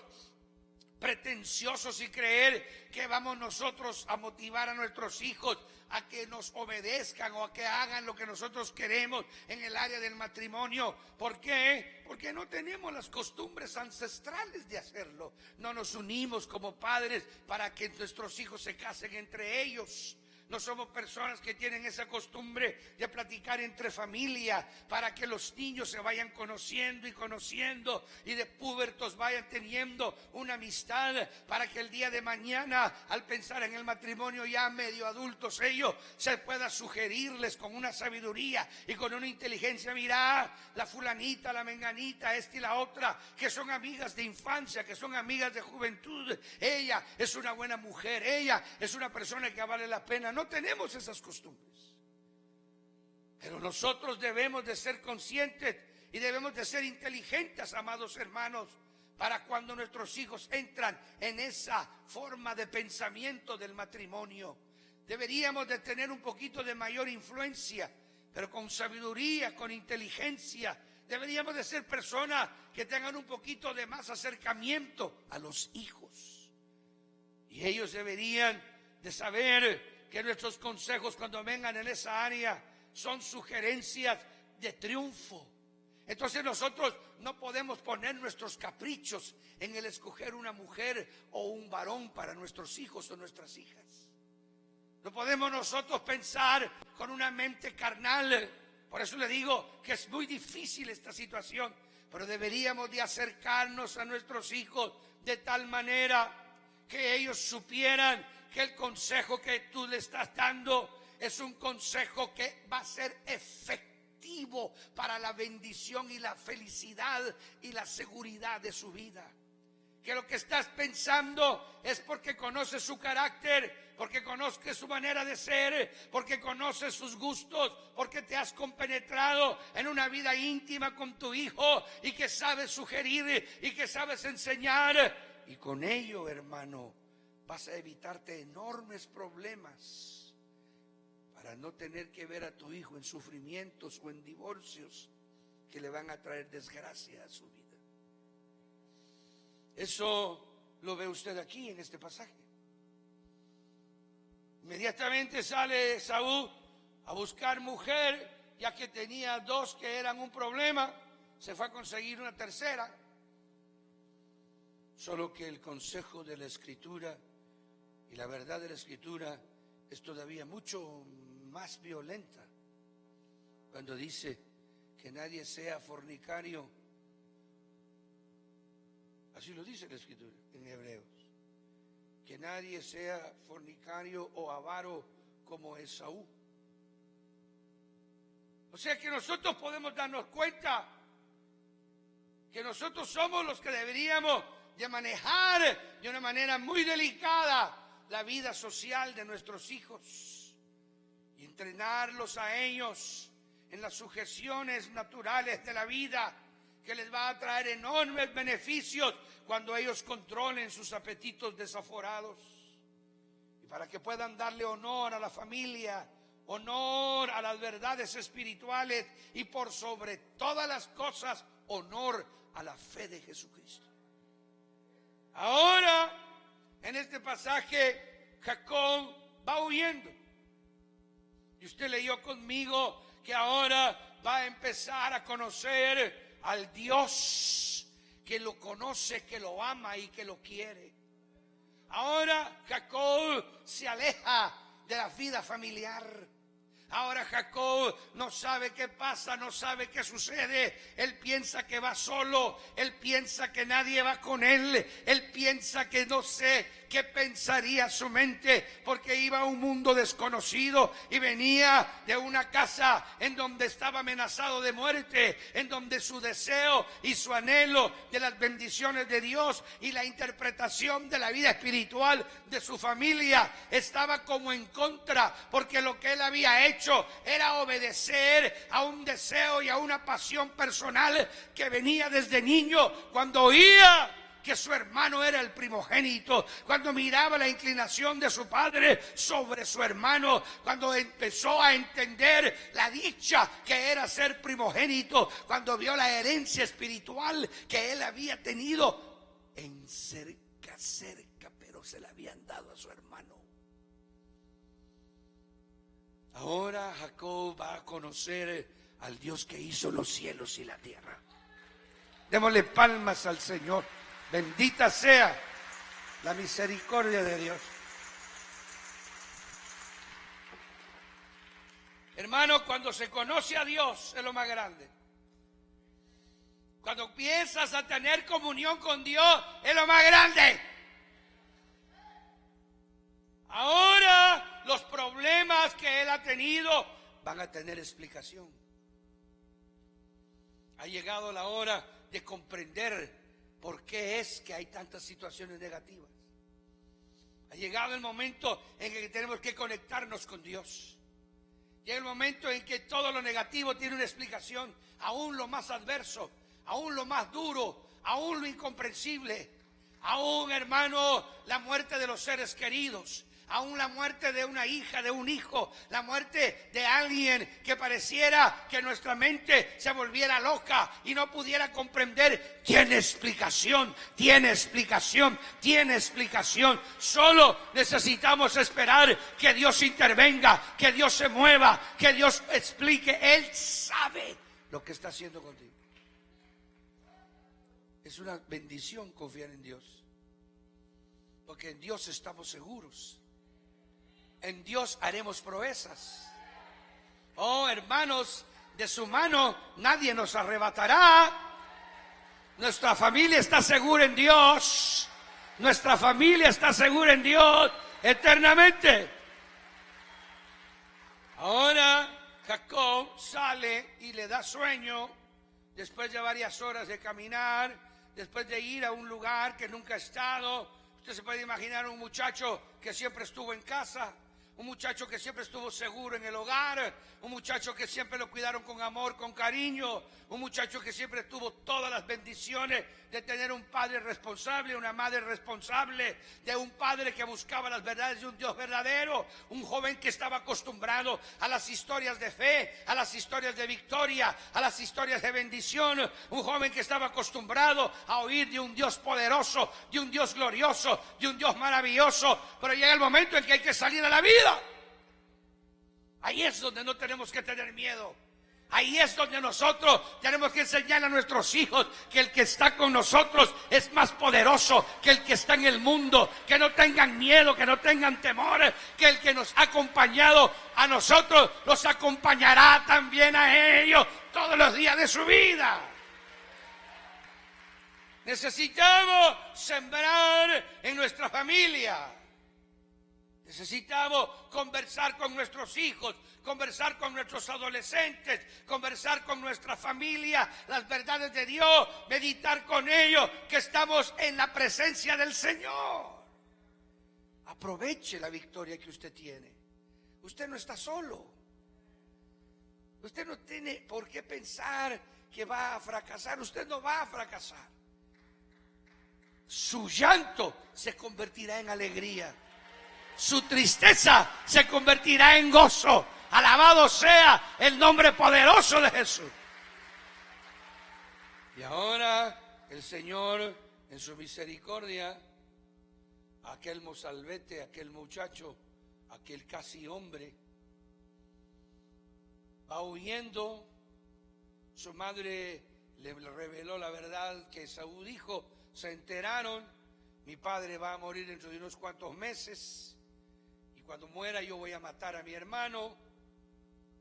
pretenciosos y creer que vamos nosotros a motivar a nuestros hijos a que nos obedezcan o a que hagan lo que nosotros queremos en el área del matrimonio. ¿Por qué? Porque no tenemos las costumbres ancestrales de hacerlo. No nos unimos como padres para que nuestros hijos se casen entre ellos. No somos personas que tienen esa costumbre de platicar entre familia para que los niños se vayan conociendo y de pubertos vayan teniendo una amistad para que el día de mañana, al pensar en el matrimonio ya medio adultos ellos, se pueda sugerirles con una sabiduría y con una inteligencia. Mira, la fulanita, la menganita, esta y la otra, que son amigas de infancia, que son amigas de juventud, ella es una buena mujer, ella es una persona que vale la pena. No tenemos esas costumbres, pero nosotros debemos de ser conscientes y debemos de ser inteligentes, amados hermanos, para cuando nuestros hijos entran en esa forma de pensamiento del matrimonio. Deberíamos de tener un poquito de mayor influencia, pero con sabiduría, con inteligencia. Deberíamos de ser personas que tengan un poquito de más acercamiento a los hijos. Y ellos deberían de saber que nuestros consejos cuando vengan en esa área son sugerencias de triunfo. Entonces nosotros no podemos poner nuestros caprichos en el escoger una mujer o un varón para nuestros hijos o nuestras hijas. No podemos nosotros pensar con una mente carnal. Por eso le digo que es muy difícil esta situación, pero deberíamos de acercarnos a nuestros hijos de tal manera que ellos supieran que el consejo que tú le estás dando es un consejo que va a ser efectivo para la bendición y la felicidad y la seguridad de su vida. Que lo que estás pensando es porque conoces su carácter, porque conoces su manera de ser, porque conoces sus gustos, porque te has compenetrado en una vida íntima con tu hijo y que sabes sugerir y que sabes enseñar. Y con ello, hermano, vas a evitarte enormes problemas para no tener que ver a tu hijo en sufrimientos o en divorcios que le van a traer desgracia a su vida. Eso lo ve usted aquí en este pasaje. Inmediatamente sale Saúl a buscar mujer, ya que tenía dos que eran un problema, se fue a conseguir una tercera. Solo que el consejo de la Escritura y la verdad de la Escritura es todavía mucho más violenta. Cuando dice que nadie sea fornicario, así lo dice la Escritura en Hebreos, que nadie sea fornicario o avaro como Esaú. O sea que nosotros podemos darnos cuenta que nosotros somos los que deberíamos de manejar de una manera muy delicada la vida social de nuestros hijos y entrenarlos a ellos en las sujeciones naturales de la vida, que les va a traer enormes beneficios cuando ellos controlen sus apetitos desaforados. Y para que puedan darle honor a la familia, honor a las verdades espirituales y por sobre todas las cosas, honor a la fe de Jesucristo. Ahora, en este pasaje, Jacob va huyendo. Y usted leyó conmigo que ahora va a empezar a conocer al Dios que lo conoce, que lo ama y que lo quiere. Ahora Jacob se aleja de la vida familiar. Ahora Jacob no sabe qué pasa, no sabe qué sucede. Él piensa que va solo, él piensa que nadie va con él, él piensa que no sé qué pensaría su mente, porque iba a un mundo desconocido y venía de una casa en donde estaba amenazado de muerte, en donde su deseo y su anhelo de las bendiciones de Dios y la interpretación de la vida espiritual de su familia estaba como en contra, porque lo que él había hecho era obedecer a un deseo y a una pasión personal que venía desde niño, cuando oía que su hermano era el primogénito, cuando miraba la inclinación de su padre sobre su hermano, cuando empezó a entender la dicha que era ser primogénito, cuando vio la herencia espiritual que él había tenido en cerca, pero se la habían dado a su hermano. Ahora Jacob va a conocer al Dios que hizo los cielos y la tierra. Démosle palmas al Señor. Bendita sea la misericordia de Dios. Hermano, cuando se conoce a Dios es lo más grande. Cuando empiezas a tener comunión con Dios es lo más grande. Ahora los problemas que él ha tenido van a tener explicación. Ha llegado la hora de comprender por qué es que hay tantas situaciones negativas. Ha llegado el momento en que tenemos que conectarnos con Dios. Llega el momento en que todo lo negativo tiene una explicación, aún lo más adverso, aún lo más duro, aún lo incomprensible, aún, hermano, la muerte de los seres queridos, aún la muerte de una hija, de un hijo, la muerte de alguien que pareciera que nuestra mente se volviera loca y no pudiera comprender, tiene explicación, tiene explicación, tiene explicación. Solo necesitamos esperar que Dios intervenga, que Dios se mueva, que Dios explique. Él sabe lo que está haciendo contigo. Es una bendición confiar en Dios, porque en Dios estamos seguros. En Dios haremos proezas. Oh, hermanos, de su mano nadie nos arrebatará. Nuestra familia está segura en Dios. Nuestra familia está segura en Dios eternamente. Ahora Jacob sale y le da sueño después de varias horas de caminar, después de ir a un lugar que nunca ha estado. Usted se puede imaginar un muchacho que siempre estuvo en casa, un muchacho que siempre estuvo seguro en el hogar, un muchacho que siempre lo cuidaron con amor, con cariño, un muchacho que siempre tuvo todas las bendiciones de tener un padre responsable, una madre responsable, de un padre que buscaba las verdades de un Dios verdadero, un joven que estaba acostumbrado a las historias de fe, a las historias de victoria, a las historias de bendición, un joven que estaba acostumbrado a oír de un Dios poderoso, de un Dios glorioso, de un Dios maravilloso. Pero llega el momento en que hay que salir a la vida. Ahí es donde no tenemos que tener miedo. Ahí es donde nosotros tenemos que enseñar a nuestros hijos que el que está con nosotros es más poderoso que el que está en el mundo. Que no tengan miedo, que no tengan temor, que el que nos ha acompañado a nosotros los acompañará también a ellos todos los días de su vida. Necesitamos sembrar en nuestra familia. Necesitamos conversar con nuestros hijos, conversar con nuestros adolescentes, conversar con nuestra familia, las verdades de Dios, meditar con ellos, que estamos en la presencia del Señor. Aproveche la victoria que usted tiene. Usted no está solo. Usted no tiene por qué pensar que va a fracasar. Usted no va a fracasar. Su llanto se convertirá en alegría. Su tristeza se convertirá en gozo. Alabado sea el nombre poderoso de Jesús. Y ahora el Señor, en su misericordia, aquel mozalbete, aquel muchacho, aquel casi hombre, va huyendo. Su madre le reveló la verdad que Esaú dijo. Se enteraron, mi padre va a morir dentro de unos cuantos meses. Cuando muera yo voy a matar a mi hermano.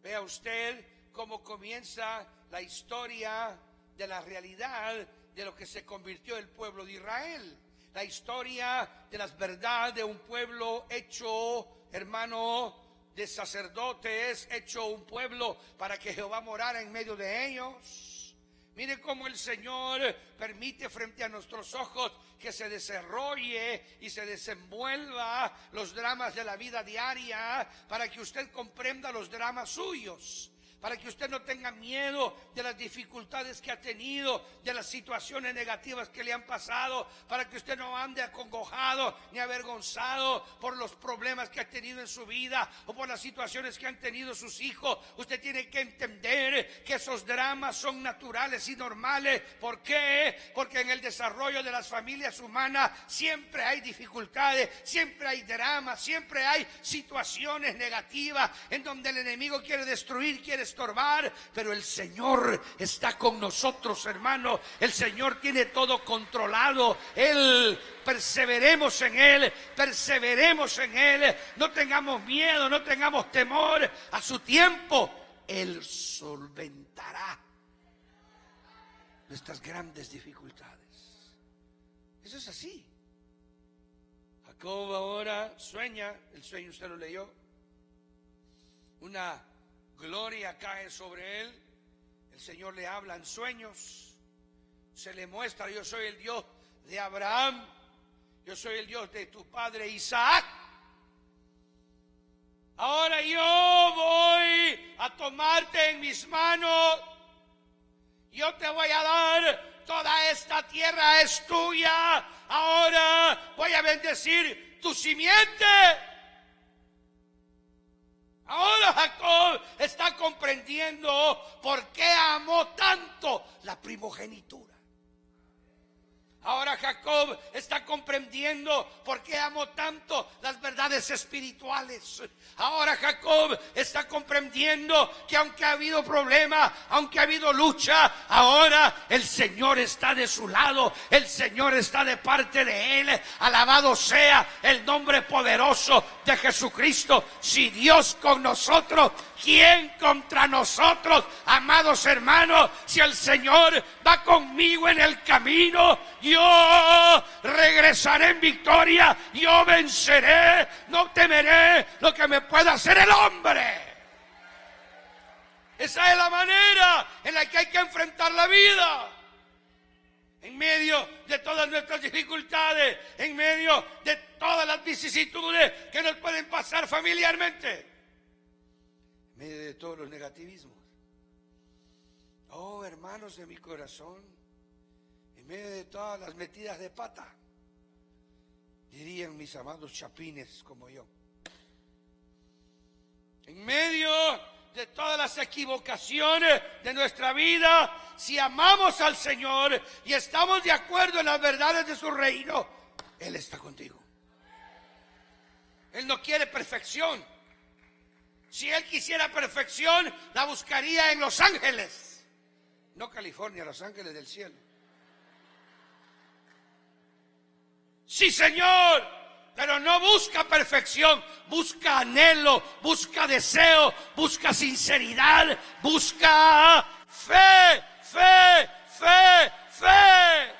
Vea usted cómo comienza la historia de la realidad de lo que se convirtió el pueblo de Israel. La historia de las verdades de un pueblo hecho, hermano, de sacerdotes, hecho un pueblo para que Jehová morara en medio de ellos. Mire cómo el Señor permite frente a nuestros ojos que se desarrolle y se desenvuelva los dramas de la vida diaria para que usted comprenda los dramas suyos. Para que usted no tenga miedo de las dificultades que ha tenido, de las situaciones negativas que le han pasado, para que usted no ande acongojado ni avergonzado por los problemas que ha tenido en su vida o por las situaciones que han tenido sus hijos. Usted tiene que entender que esos dramas son naturales y normales. ¿Por qué? Porque en el desarrollo de las familias humanas siempre hay dificultades, siempre hay dramas, siempre hay situaciones negativas en donde el enemigo quiere destruir, quiere estorbar, pero el Señor está con nosotros, hermano. El Señor tiene todo controlado. Perseveremos en Él, no tengamos miedo, no tengamos temor. A su tiempo Él solventará nuestras grandes dificultades. Eso es así. Jacob ahora sueña, el sueño usted lo leyó. Una gloria cae sobre él. El Señor le habla en sueños. Se le muestra: yo soy el Dios de Abraham, yo soy el Dios de tu padre Isaac. Ahora yo voy a tomarte en mis manos. Yo te voy a dar toda esta tierra, es tuya. Ahora voy a bendecir tu simiente. Ahora Jacob está comprendiendo por qué amó tanto la primogenitura. Ahora Jacob está comprendiendo por qué amó tanto las verdades espirituales. Ahora Jacob está comprendiendo que aunque ha habido problema, aunque ha habido lucha, ahora el Señor está de su lado. El Señor está de parte de él. Alabado sea el nombre poderoso de Jesucristo. Si Dios con nosotros, ¿quién contra nosotros? Amados hermanos, si el Señor va conmigo en el camino, yo regresaré en victoria, yo venceré, no temeré lo que me pueda hacer el hombre. Esa es la manera en la que hay que enfrentar la vida. En medio de todas nuestras dificultades, en medio de todas las vicisitudes que nos pueden pasar familiarmente, en medio de todos los negativismos. Oh, hermanos de mi corazón, en medio de todas las metidas de pata, dirían mis amados chapines como yo. En medio de todas las equivocaciones de nuestra vida, si amamos al Señor y estamos de acuerdo en las verdades de su reino, Él está contigo. Él no quiere perfección. Si Él quisiera perfección, la buscaría en Los Ángeles, no California, Los Ángeles del cielo. Sí, Señor, pero no busca perfección, busca anhelo, busca deseo, busca sinceridad, busca fe, fe, fe, fe.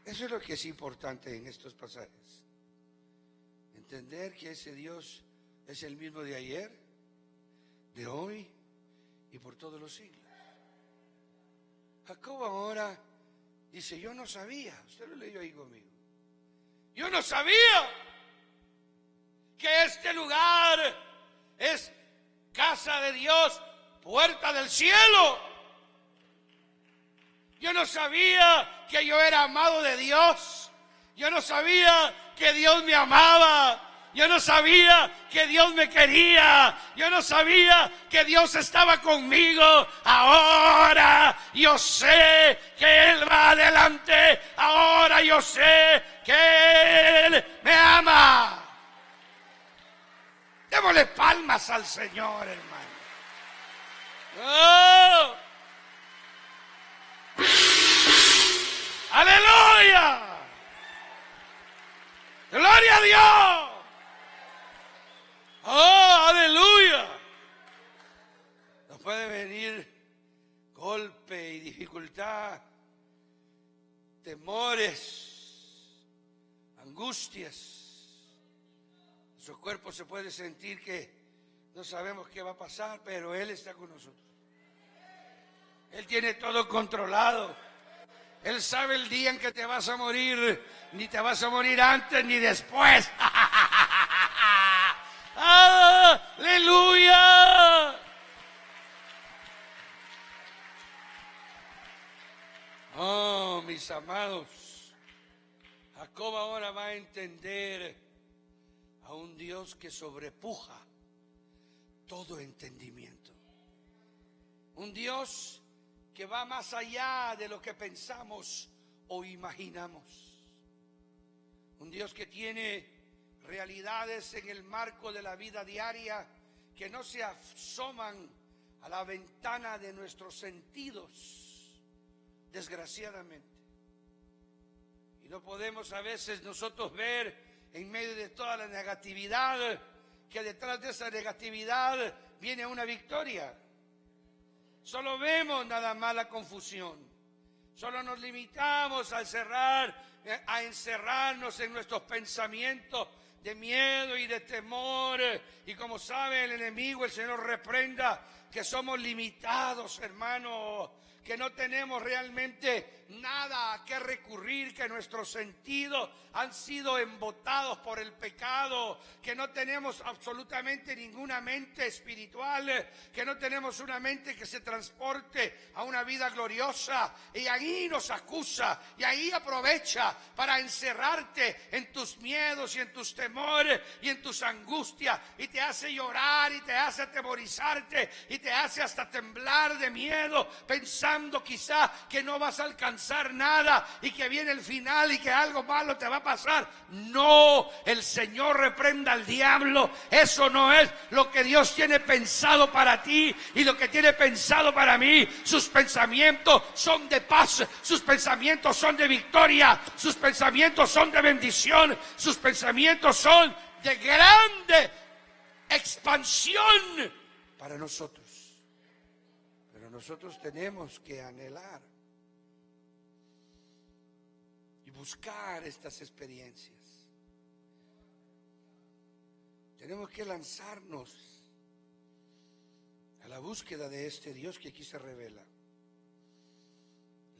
Eso es lo que es importante en estos pasajes. Entender que ese Dios es el mismo de ayer, de hoy y por todos los siglos. Jacob ahora dice: yo no sabía, usted lo leyó ahí conmigo, yo no sabía que este lugar es casa de Dios, puerta del cielo. Yo no sabía que yo era amado de Dios. Yo no sabía que Dios me amaba. Yo no sabía que Dios me quería. Yo no sabía que Dios estaba conmigo. Ahora yo sé que Él va adelante. Ahora yo sé que Él me ama. Démosle palmas al Señor, hermano. ¡Oh! ¡Aleluya! ¡Gloria a Dios! ¡Oh, aleluya! Nos puede venir golpe y dificultad, temores, angustias. Nuestro cuerpo se puede sentir que no sabemos qué va a pasar, pero Él está con nosotros. Él tiene todo controlado. Él sabe el día en que te vas a morir. Ni te vas a morir antes ni después. ¡Aleluya! Oh, mis amados, Jacob ahora va a entender a un Dios que sobrepuja todo entendimiento. Un Dios que va más allá de lo que pensamos o imaginamos. Un Dios que tiene realidades en el marco de la vida diaria que no se asoman a la ventana de nuestros sentidos, desgraciadamente. Y no podemos a veces nosotros ver en medio de toda la negatividad que detrás de esa negatividad viene una victoria. Solo vemos nada más la confusión. Solo nos limitamos a encerrarnos en nuestros pensamientos de miedo y de temor. Y como sabe el enemigo, el Señor reprenda que somos limitados, hermanos, que no tenemos realmente nada a qué recurrir, que nuestros sentidos han sido embotados por el pecado, que no tenemos absolutamente ninguna mente espiritual, que no tenemos una mente que se transporte a una vida gloriosa. Y ahí nos acusa, y ahí aprovecha para encerrarte en tus miedos y en tus temores y en tus angustias, y te hace llorar y te hace atemorizarte y te hace hasta temblar de miedo, pensando quizá que no vas a alcanzar nada y que viene el final y que algo malo te va a pasar. No, el Señor reprenda al diablo. Eso no es lo que Dios tiene pensado para ti y lo que tiene pensado para mí. Sus pensamientos son de paz, sus pensamientos son de victoria, sus pensamientos son de bendición, sus pensamientos son de grande expansión para nosotros. Pero nosotros tenemos que anhelar y buscar estas experiencias. Tenemos que lanzarnos a la búsqueda de este Dios que aquí se revela.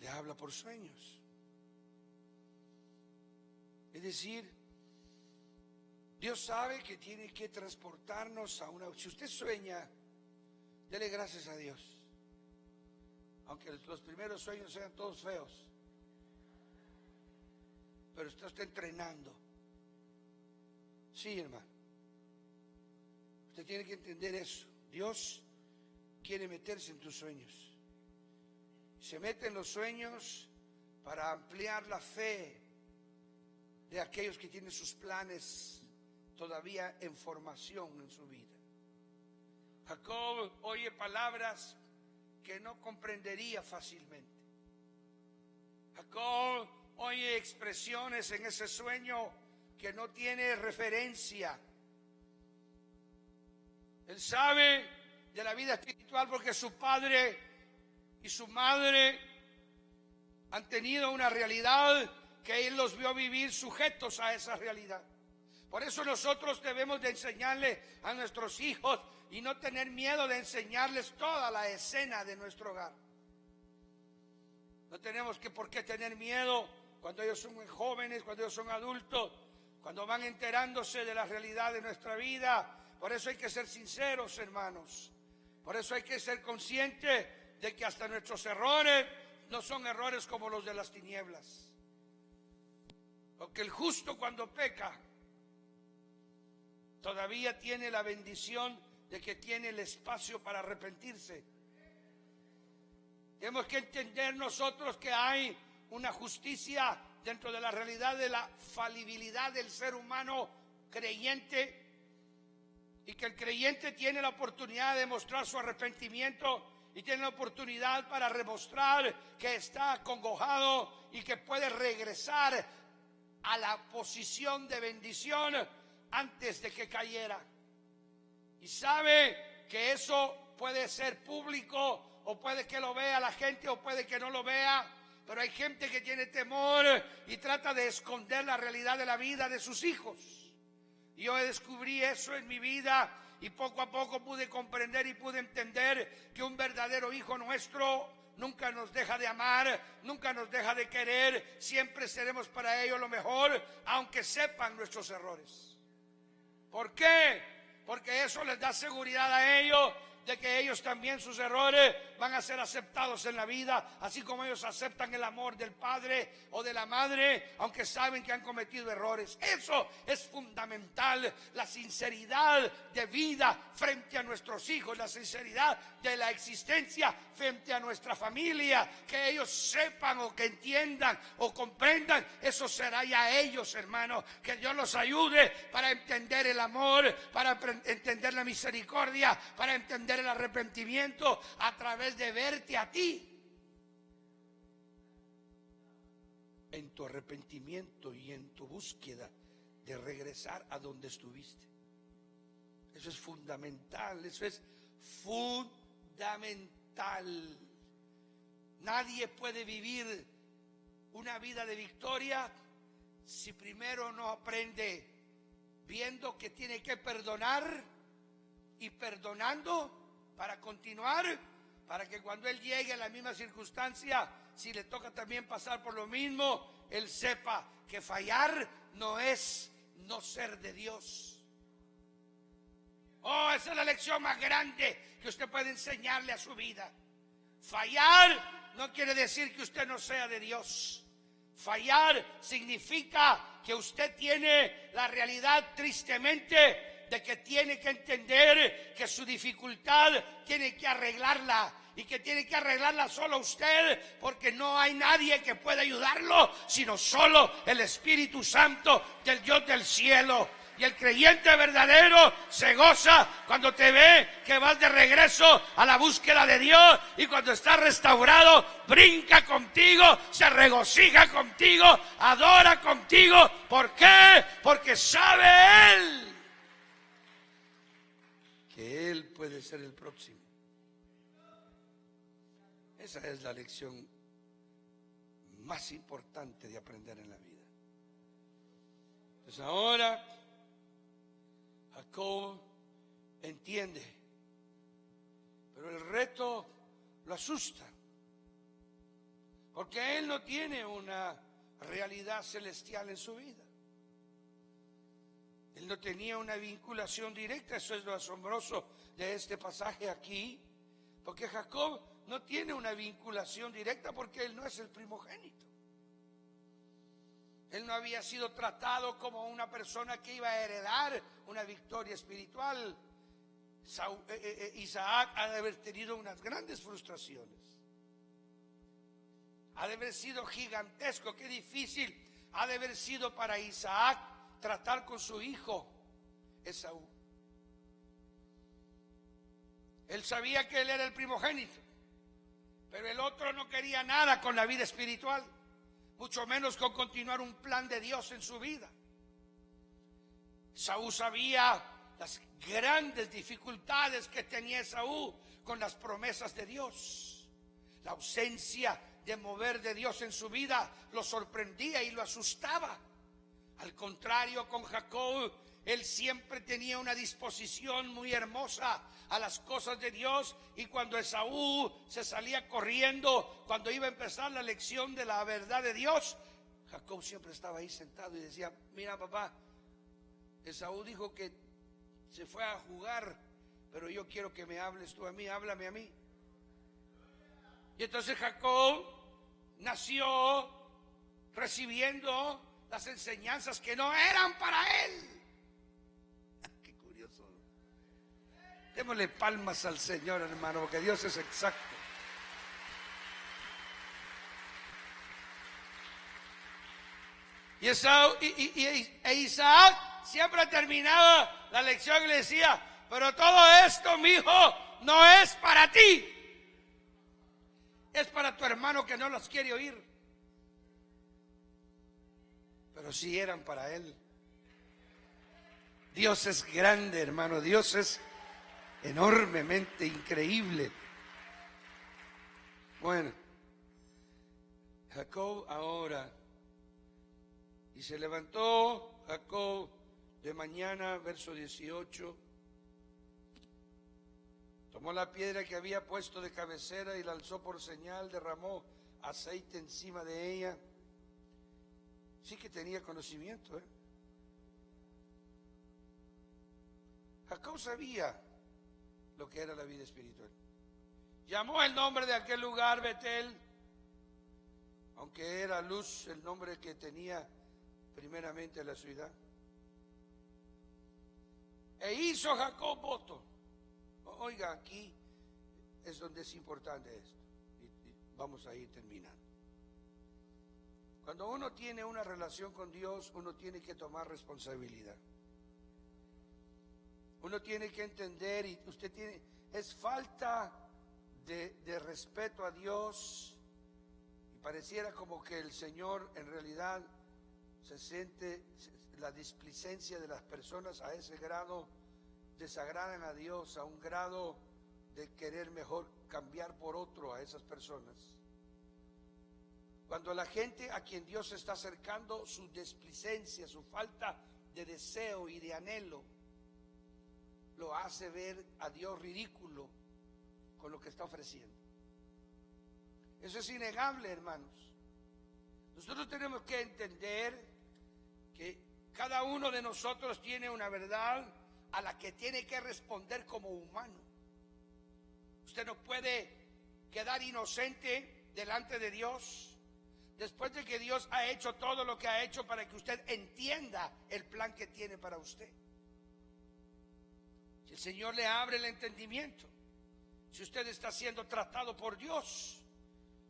Le habla por sueños. Es decir, Dios sabe que tiene que transportarnos a una... Si usted sueña, dele gracias a Dios. Aunque los primeros sueños sean todos feos, pero usted está entrenando. Sí, hermano. Usted tiene que entender eso. Dios quiere meterse en tus sueños. Se mete en los sueños para ampliar la fe de aquellos que tienen sus planes todavía en formación en su vida. Jacob oye palabras que no comprendería fácilmente. Jacob oye expresiones en ese sueño que no tiene referencia. Él sabe de la vida espiritual porque su padre y su madre han tenido una realidad que él los vio vivir sujetos a esa realidad. Por eso nosotros debemos de enseñarle a nuestros hijos y no tener miedo de enseñarles toda la escena de nuestro hogar. No tenemos por qué tener miedo cuando ellos son jóvenes, cuando ellos son adultos, cuando van enterándose de la realidad de nuestra vida. Por eso hay que ser sinceros, hermanos. Por eso hay que ser conscientes de que hasta nuestros errores no son errores como los de las tinieblas. Porque el justo cuando peca todavía tiene la bendición de que tiene el espacio para arrepentirse. Tenemos que entender nosotros que hay una justicia dentro de la realidad de la falibilidad del ser humano creyente, y que el creyente tiene la oportunidad de mostrar su arrepentimiento y tiene la oportunidad para demostrar que está acongojado y que puede regresar a la posición de bendición antes de que cayera. Y sabe que eso puede ser público, o puede que lo vea la gente, o puede que no lo vea. Pero hay gente que tiene temor y trata de esconder la realidad de la vida de sus hijos. Y yo descubrí eso en mi vida, y poco a poco pude comprender y pude entender que un verdadero hijo nuestro nunca nos deja de amar, nunca nos deja de querer. Siempre seremos para ellos lo mejor, aunque sepan nuestros errores. ¿Por qué? Porque eso les da seguridad a ellos de que ellos también, sus errores van a ser aceptados en la vida, así como ellos aceptan el amor del padre o de la madre, aunque saben que han cometido errores. Eso es fundamental, la sinceridad de vida frente a nuestros hijos, la sinceridad de la existencia frente a nuestra familia, que ellos sepan o que entiendan o comprendan. Eso será ya ellos, hermanos, que Dios los ayude para entender el amor, para entender la misericordia, para entender el arrepentimiento a través de verte a ti en tu arrepentimiento y en tu búsqueda de regresar a donde estuviste. Eso es fundamental, eso es fundamental. Nadie puede vivir una vida de victoria si primero no aprende viendo que tiene que perdonar y perdonando para continuar, para que cuando él llegue a la misma circunstancia, si le toca también pasar por lo mismo, él sepa que fallar no es no ser de Dios. Oh, esa es la lección más grande que usted puede enseñarle a su vida. Fallar no quiere decir que usted no sea de Dios. Fallar significa que usted tiene la realidad tristemente de que tiene que entender que su dificultad tiene que arreglarla, y que tiene que arreglarla solo usted, porque no hay nadie que pueda ayudarlo sino solo el Espíritu Santo del Dios del cielo. Y el creyente verdadero se goza cuando te ve que vas de regreso a la búsqueda de Dios, y cuando está restaurado brinca contigo, se regocija contigo, adora contigo. ¿Por qué? Porque sabe Él que Él puede ser el próximo. Esa es la lección más importante de aprender en la vida. Entonces ahora Jacob entiende, pero el reto lo asusta, porque él no tiene una realidad celestial en su vida. Él no tenía una vinculación directa. Eso es lo asombroso de este pasaje aquí, porque Jacob no tiene una vinculación directa, porque él no es el primogénito. Él no había sido tratado como una persona que iba a heredar una victoria espiritual. Isaac ha de haber tenido unas grandes frustraciones. Ha de haber sido gigantesco. Qué difícil ha de haber sido para Isaac tratar con su hijo Esaú. Él sabía que él era el primogénito, pero el otro no quería nada con la vida espiritual, mucho menos con continuar un plan de Dios en su vida. Esaú sabía las grandes dificultades que tenía Esaú con las promesas de Dios. La ausencia de mover de Dios en su vida lo sorprendía y lo asustaba. Al contrario, con Jacob, él siempre tenía una disposición muy hermosa a las cosas de Dios, y cuando Esaú se salía corriendo, cuando iba a empezar la lección de la verdad de Dios, Jacob siempre estaba ahí sentado y decía: mira, papá, Esaú dijo que se fue a jugar, pero yo quiero que me hables tú a mí, háblame a mí. Y entonces Jacob nació recibiendo las enseñanzas que no eran para él. Qué curioso. Démosle palmas al Señor, hermano, porque Dios es exacto. Y Isaac siempre terminaba la lección y le decía: pero todo esto, mi hijo, no es para ti, es para tu hermano que no los quiere oír. Pero sí eran para él. Dios es grande, hermano. Dios es enormemente increíble. Bueno, Jacob ahora, y se levantó Jacob de mañana, verso 18, tomó la piedra que había puesto de cabecera y la alzó por señal, derramó aceite encima de ella. Sí que tenía conocimiento, Jacob sabía lo que era la vida espiritual. Llamó el nombre de aquel lugar Betel, aunque era Luz el nombre que tenía primeramente la ciudad. E hizo Jacob voto. Oiga, aquí es donde es importante esto. Y vamos a ir terminando. Cuando uno tiene una relación con Dios, uno tiene que tomar responsabilidad. Uno tiene que entender, y usted tiene, es falta de respeto a Dios, y pareciera como que el Señor en realidad se siente la displicencia de las personas a ese grado, desagradan a Dios a un grado de querer mejor cambiar por otro a esas personas. Cuando la gente a quien Dios se está acercando, su displicencia, su falta de deseo y de anhelo, lo hace ver a Dios ridículo con lo que está ofreciendo. Eso es innegable, hermanos. Nosotros tenemos que entender que cada uno de nosotros tiene una verdad a la que tiene que responder como humano. Usted no puede quedar inocente delante de Dios después de que Dios ha hecho todo lo que ha hecho para que usted entienda el plan que tiene para usted. Si el Señor le abre el entendimiento, si usted está siendo tratado por Dios,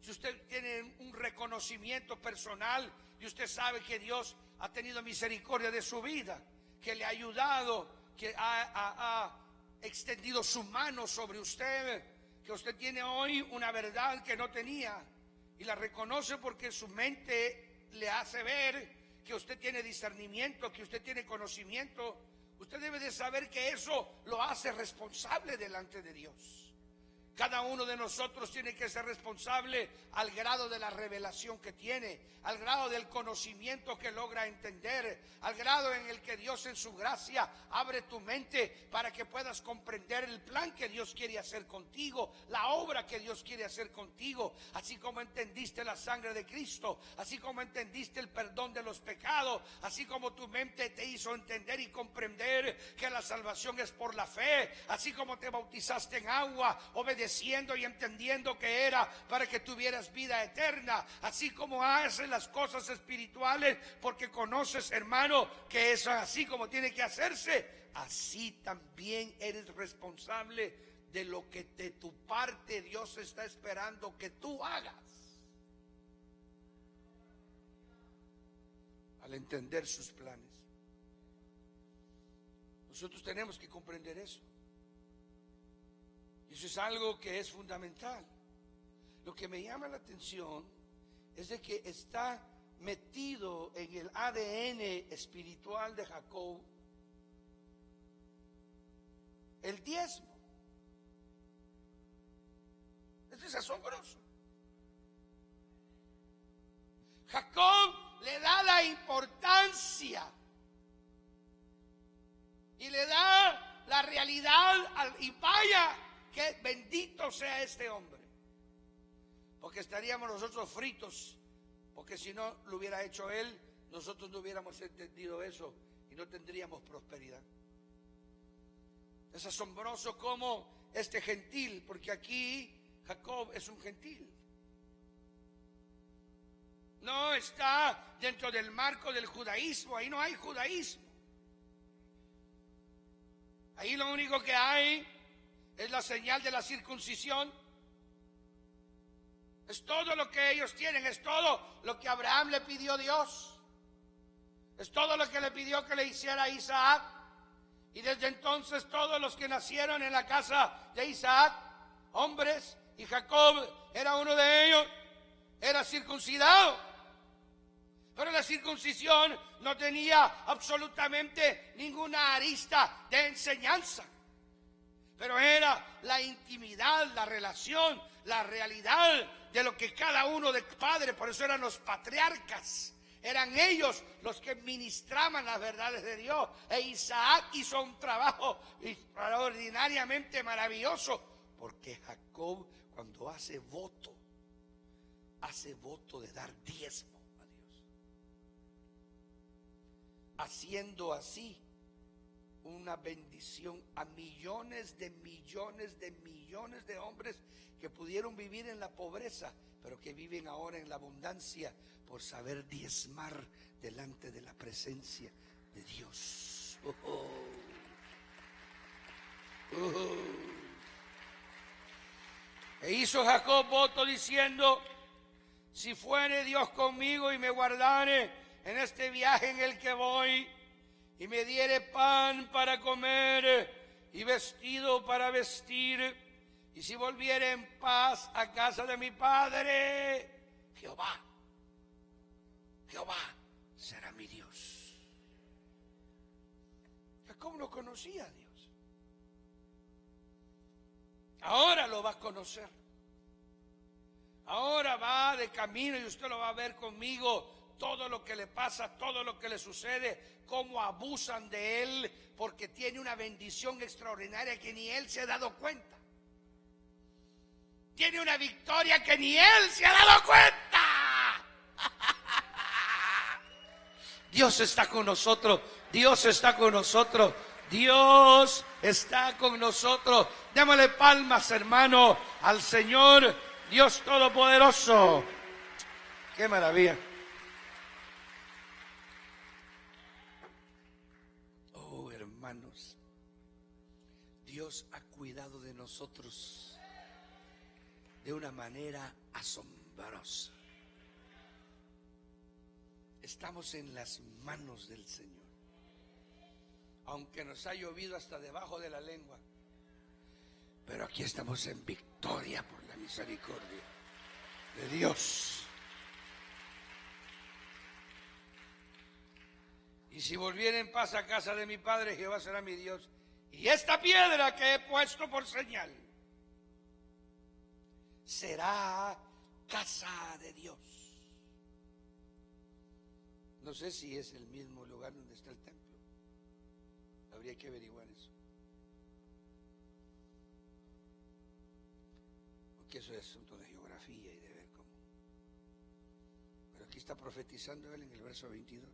si usted tiene un reconocimiento personal y usted sabe que Dios ha tenido misericordia de su vida, que le ha ayudado, que ha extendido su mano sobre usted, que usted tiene hoy una verdad que no tenía y la reconoce porque su mente le hace ver que usted tiene discernimiento, que usted tiene conocimiento. Usted debe de saber que eso lo hace responsable delante de Dios. Cada uno de nosotros tiene que ser responsable al grado de la revelación que tiene, al grado del conocimiento que logra entender, al grado en el que Dios en su gracia abre tu mente para que puedas comprender el plan que Dios quiere hacer contigo, la obra que Dios quiere hacer contigo, así como entendiste la sangre de Cristo, así como entendiste el perdón de los pecados, así como tu mente te hizo entender y comprender que la salvación es por la fe, así como te bautizaste en agua, obedeciendo y entendiendo que era para que tuvieras vida eterna, así como haces las cosas espirituales porque conoces, hermano, que es así como tiene que hacerse, así también eres responsable de lo que de tu parte Dios está esperando que tú hagas. Al entender sus planes, nosotros tenemos que comprender eso. Eso es algo que es fundamental. Lo que me llama la atención es de que está metido en el ADN espiritual de Jacob el diezmo. Esto es asombroso. Jacob le da la importancia y le da la realidad y vaya que bendito sea este hombre, porque estaríamos nosotros fritos, porque si no lo hubiera hecho él, nosotros no hubiéramos entendido eso y no tendríamos prosperidad. Es asombroso cómo este gentil, porque aquí Jacob es un gentil, no está dentro del marco del judaísmo, ahí no hay judaísmo, ahí lo único que hay es la señal de la circuncisión. Es todo lo que ellos tienen, es todo lo que Abraham le pidió a Dios, es todo lo que le pidió que le hiciera a Isaac. Y desde entonces todos los que nacieron en la casa de Isaac, hombres, y Jacob era uno de ellos, era circuncidado. Pero la circuncisión no tenía absolutamente ninguna arista de enseñanza. Pero era la intimidad, la relación, la realidad de lo que cada uno de padres, por eso eran los patriarcas, eran ellos los que ministraban las verdades de Dios. E Isaac hizo un trabajo extraordinariamente maravilloso, porque Jacob cuando hace voto de dar diezmo a Dios. Haciendo así, una bendición a millones de hombres que pudieron vivir en la pobreza, pero que viven ahora en la abundancia por saber diezmar delante de la presencia de Dios. E hizo Jacob voto diciendo: si fuere Dios conmigo y me guardare en este viaje en el que voy, y me diere pan para comer y vestido para vestir, y si volviere en paz a casa de mi padre, Jehová será mi Dios. Jacob no conocía a Dios. Ahora lo va a conocer. Ahora va de camino y usted lo va a ver conmigo. Todo lo que le pasa, todo lo que le sucede, cómo abusan de él, porque tiene una bendición extraordinaria que ni él se ha dado cuenta. Tiene una victoria que ni él se ha dado cuenta. Dios está con nosotros, Dios está con nosotros, Dios está con nosotros. Démosle palmas, hermano, al Señor, Dios Todopoderoso. ¡Qué maravilla! Oh, hermanos, Dios ha cuidado de nosotros de una manera asombrosa. Estamos en las manos del Señor. Aunque nos ha llovido hasta debajo de la lengua, pero aquí estamos en victoria por la misericordia de Dios. Y si volviera en paz a casa de mi padre, Jehová será mi Dios. Y esta piedra que he puesto por señal será casa de Dios. No sé si es el mismo lugar donde está el templo. Habría que averiguar eso. Porque eso es asunto de geografía y de ver cómo. Pero aquí está profetizando él en el verso 22.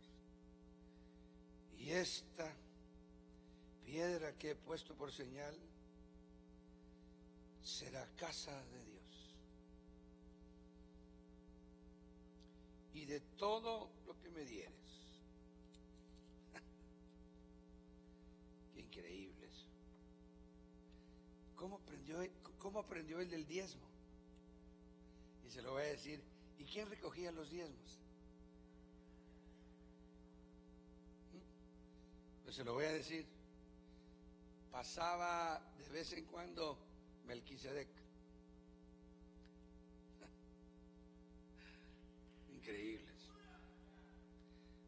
Y esta piedra que he puesto por señal será casa de Dios. Y de todo lo que me dieres. Qué increíble eso. ¿Cómo aprendió él del diezmo? Y se lo voy a decir. ¿Y quién recogía los diezmos? Pues se lo voy a decir. Pasaba de vez en cuando Melquisedec. Increíbles.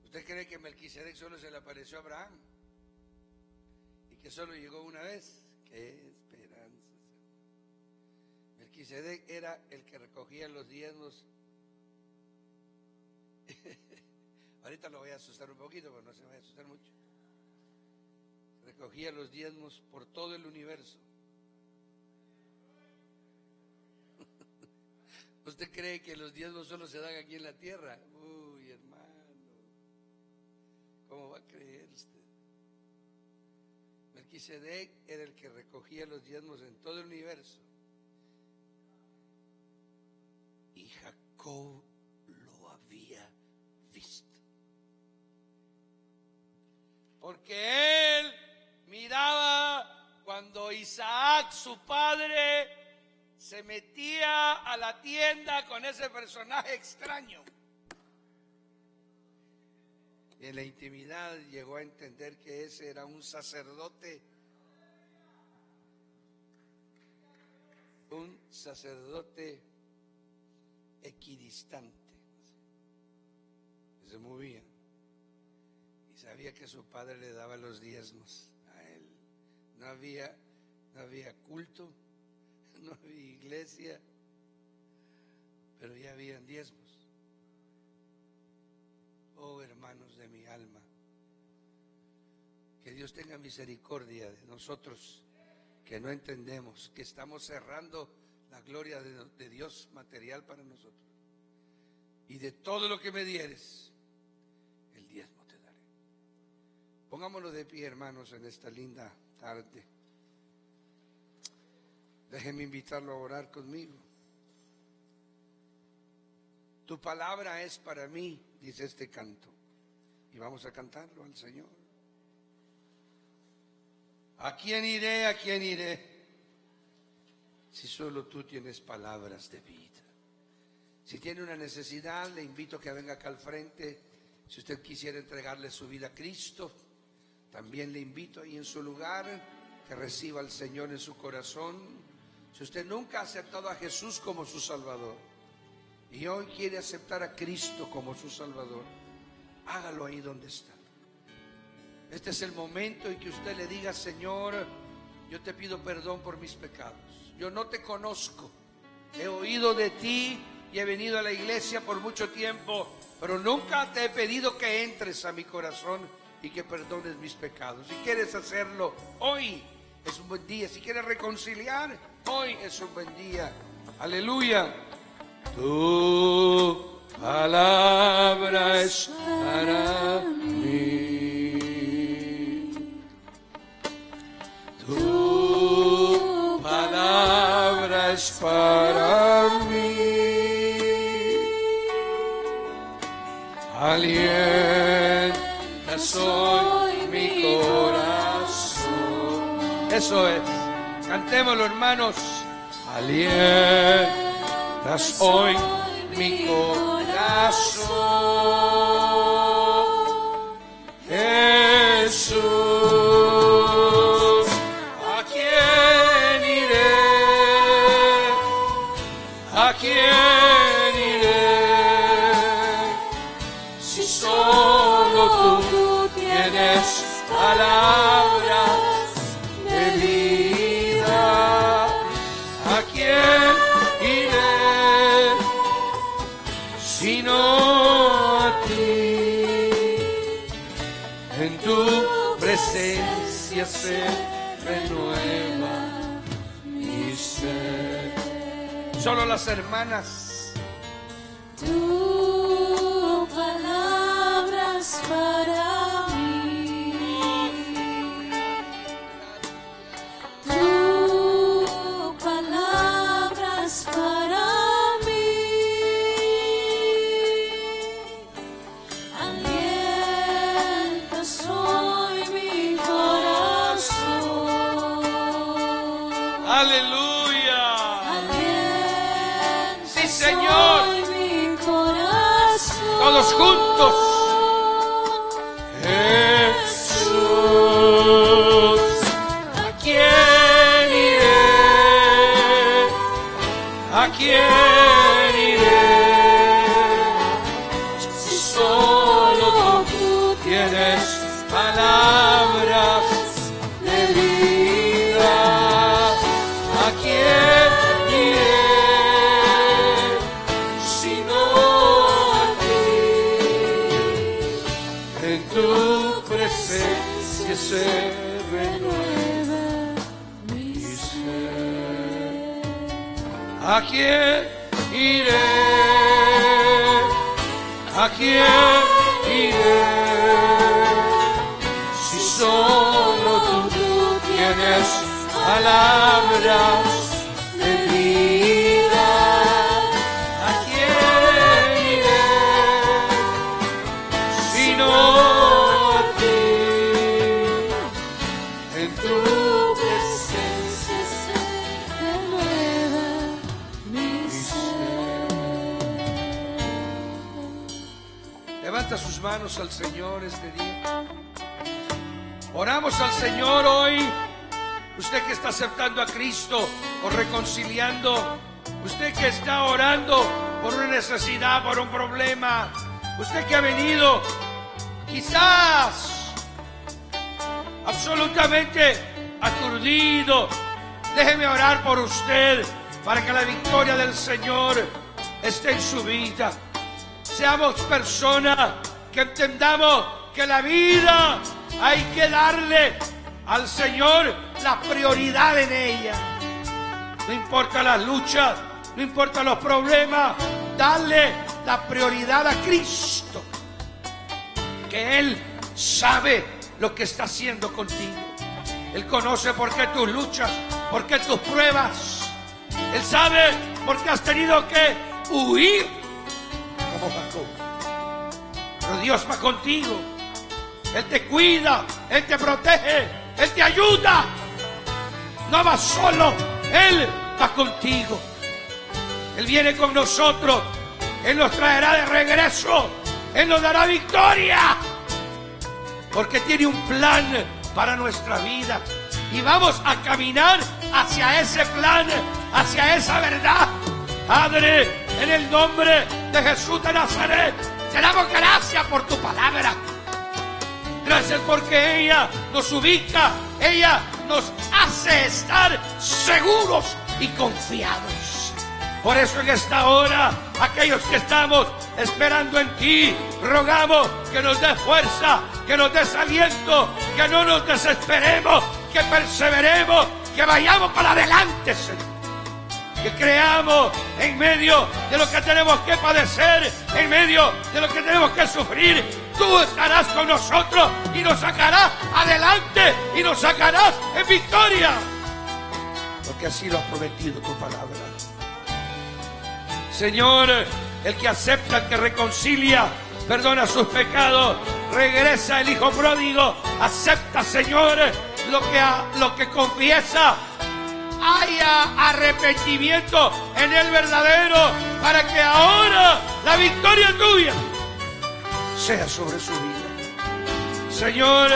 ¿Usted cree que Melquisedec solo se le apareció a Abraham? ¿Y que solo llegó una vez? ¡Qué esperanza! Melquisedec era el que recogía los diezmos. Ahorita lo voy a asustar un poquito, pero no se vaya a asustar mucho. Recogía los diezmos por todo el universo. ¿Usted cree que los diezmos solo se dan aquí en la tierra? Uy, hermano, ¿cómo va a creer usted? Melquisedec era el que recogía los diezmos en todo el universo. Y Jacob lo había visto. Porque él miraba cuando Isaac, su padre, se metía a la tienda con ese personaje extraño. Y en la intimidad llegó a entender que ese era un sacerdote equidistante. Se movía. Y sabía que su padre le daba los diezmos a él. No había culto, no había iglesia, pero ya habían diezmos. Oh, hermanos de mi alma, que Dios tenga misericordia de nosotros que no entendemos, que estamos cerrando la gloria de Dios material para nosotros. Y de todo lo que me dieres, el diezmo te daré. Pongámonos de pie, hermanos, en esta linda tarde. Déjenme invitarlo a orar conmigo. Tu palabra es para mí, dice este canto. Y vamos a cantarlo al Señor. ¿A quién iré? ¿A quién iré? Si solo tú tienes palabras de vida. Si tiene una necesidad, le invito a que venga acá al frente. Si usted quisiera entregarle su vida a Cristo, también le invito ahí en su lugar, que reciba al Señor en su corazón. Si usted nunca ha aceptado a Jesús como su Salvador y hoy quiere aceptar a Cristo como su Salvador, hágalo ahí donde está. Este es el momento en que usted le diga: Señor, yo te pido perdón por mis pecados. Yo no te conozco, he oído de ti y he venido a la iglesia por mucho tiempo, pero nunca te he pedido que entres a mi corazón y que perdones mis pecados. Si quieres hacerlo, hoy es un buen día. Si quieres reconciliar, hoy es un buen día. Aleluya. Tu palabra es para mí. Tu palabra es para mí. Alienta soy mi corazón. Eso es. Cantémoslo, hermanos. Alientas hoy mi corazón, Jesús. ¿A quién iré? ¿A quién iré? Si solo tú tienes palabras de vida. ¿A quién iré sino a ti? En tu presencia se renueva mi ser. Solo las hermanas. Tu palabra es para mí. Tu palabra es para mí. Alienta soy mi corazón. Aleluya. Alienta Sí, Señor. soy mi corazón. Todos juntos. Jesús, ¿a quién iré? ¿A quién iré? Si solo tú tienes palabras de vida. ¿A quién iré sino a ti? En tu presencia se renueva mi ser. ¿A quién iré? ¿A quién iré? Si solo tú tienes palabras de vida. ¿A quién iré sino a ti? En tu presencia Se renueva mi ser. levanta sus manos al Señor este día. Oramos al Señor hoy. Usted que está aceptando a Cristo o reconciliando, usted que está orando por una necesidad, por un problema, usted que ha venido quizás absolutamente aturdido, déjeme orar por usted para que la victoria del Señor esté en su vida. Seamos personas que entendamos que la vida hay que darle al Señor la prioridad en ella. No importa las luchas, no importa los problemas, darle la prioridad a Cristo, que Él sabe lo que está haciendo contigo. Él conoce por qué tus luchas, por qué tus pruebas. Él sabe por qué has tenido que huir como Jacob. Pero Dios va contigo. Él te cuida, Él te protege, Él te ayuda. No vas solo, Él va contigo. Él viene con nosotros. Él nos traerá de regreso. Él nos dará victoria. Porque tiene un plan para nuestra vida. Y vamos a caminar hacia ese plan, hacia esa verdad. Padre, en el nombre de Jesús de Nazaret, te damos gracias por tu palabra. Gracias porque ella nos ubica, ella nos hace estar seguros y confiados. Por eso en esta hora, aquellos que estamos esperando en ti, rogamos que nos des fuerza, que nos des aliento, que no nos desesperemos, que perseveremos, que vayamos para adelante, Señor. Que creamos en medio de lo que tenemos que padecer, en medio de lo que tenemos que sufrir. Tú estarás con nosotros y nos sacarás adelante y nos sacarás en victoria. Porque así lo ha prometido tu palabra. Señor, el que acepta, el que reconcilia, perdona sus pecados, regresa el hijo pródigo, acepta, Señor, lo que confiesa. Haya arrepentimiento en el verdadero, para que ahora la victoria tuya sea sobre su vida. Señor,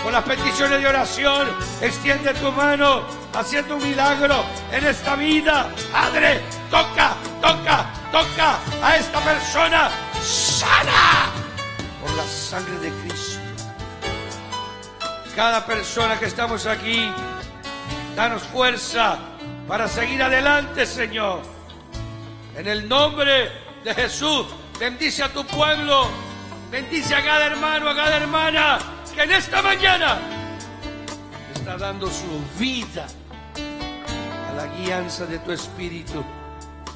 con las peticiones de oración, extiende tu mano haciendo un milagro en esta vida. Padre, toca a esta persona, sana por la sangre de Cristo. Cada persona que estamos aquí, danos fuerza para seguir adelante, Señor. En el nombre de Jesús, bendice a tu pueblo, bendice a cada hermano, a cada hermana que en esta mañana está dando su vida a la guianza de tu Espíritu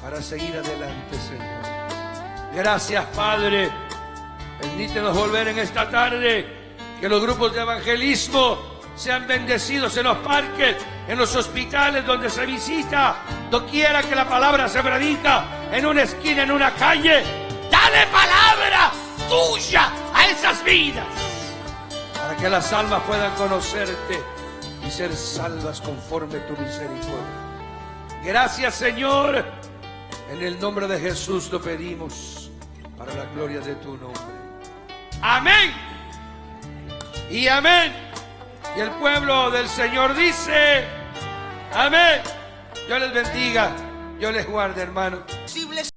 para seguir adelante, Señor. Gracias, Padre. Permítenos volver en esta tarde, que los grupos de evangelismo sean bendecidos en los parques, en los hospitales donde se visita, doquiera que la palabra se predica, en una esquina, en una calle. Dale palabra tuya a esas vidas, para que las almas puedan conocerte y ser salvas conforme tu misericordia. Gracias, Señor. En el nombre de Jesús lo pedimos, para la gloria de tu nombre. Amén y amén. Y el pueblo del Señor dice: amén. Dios les bendiga, Dios les guarde, hermano.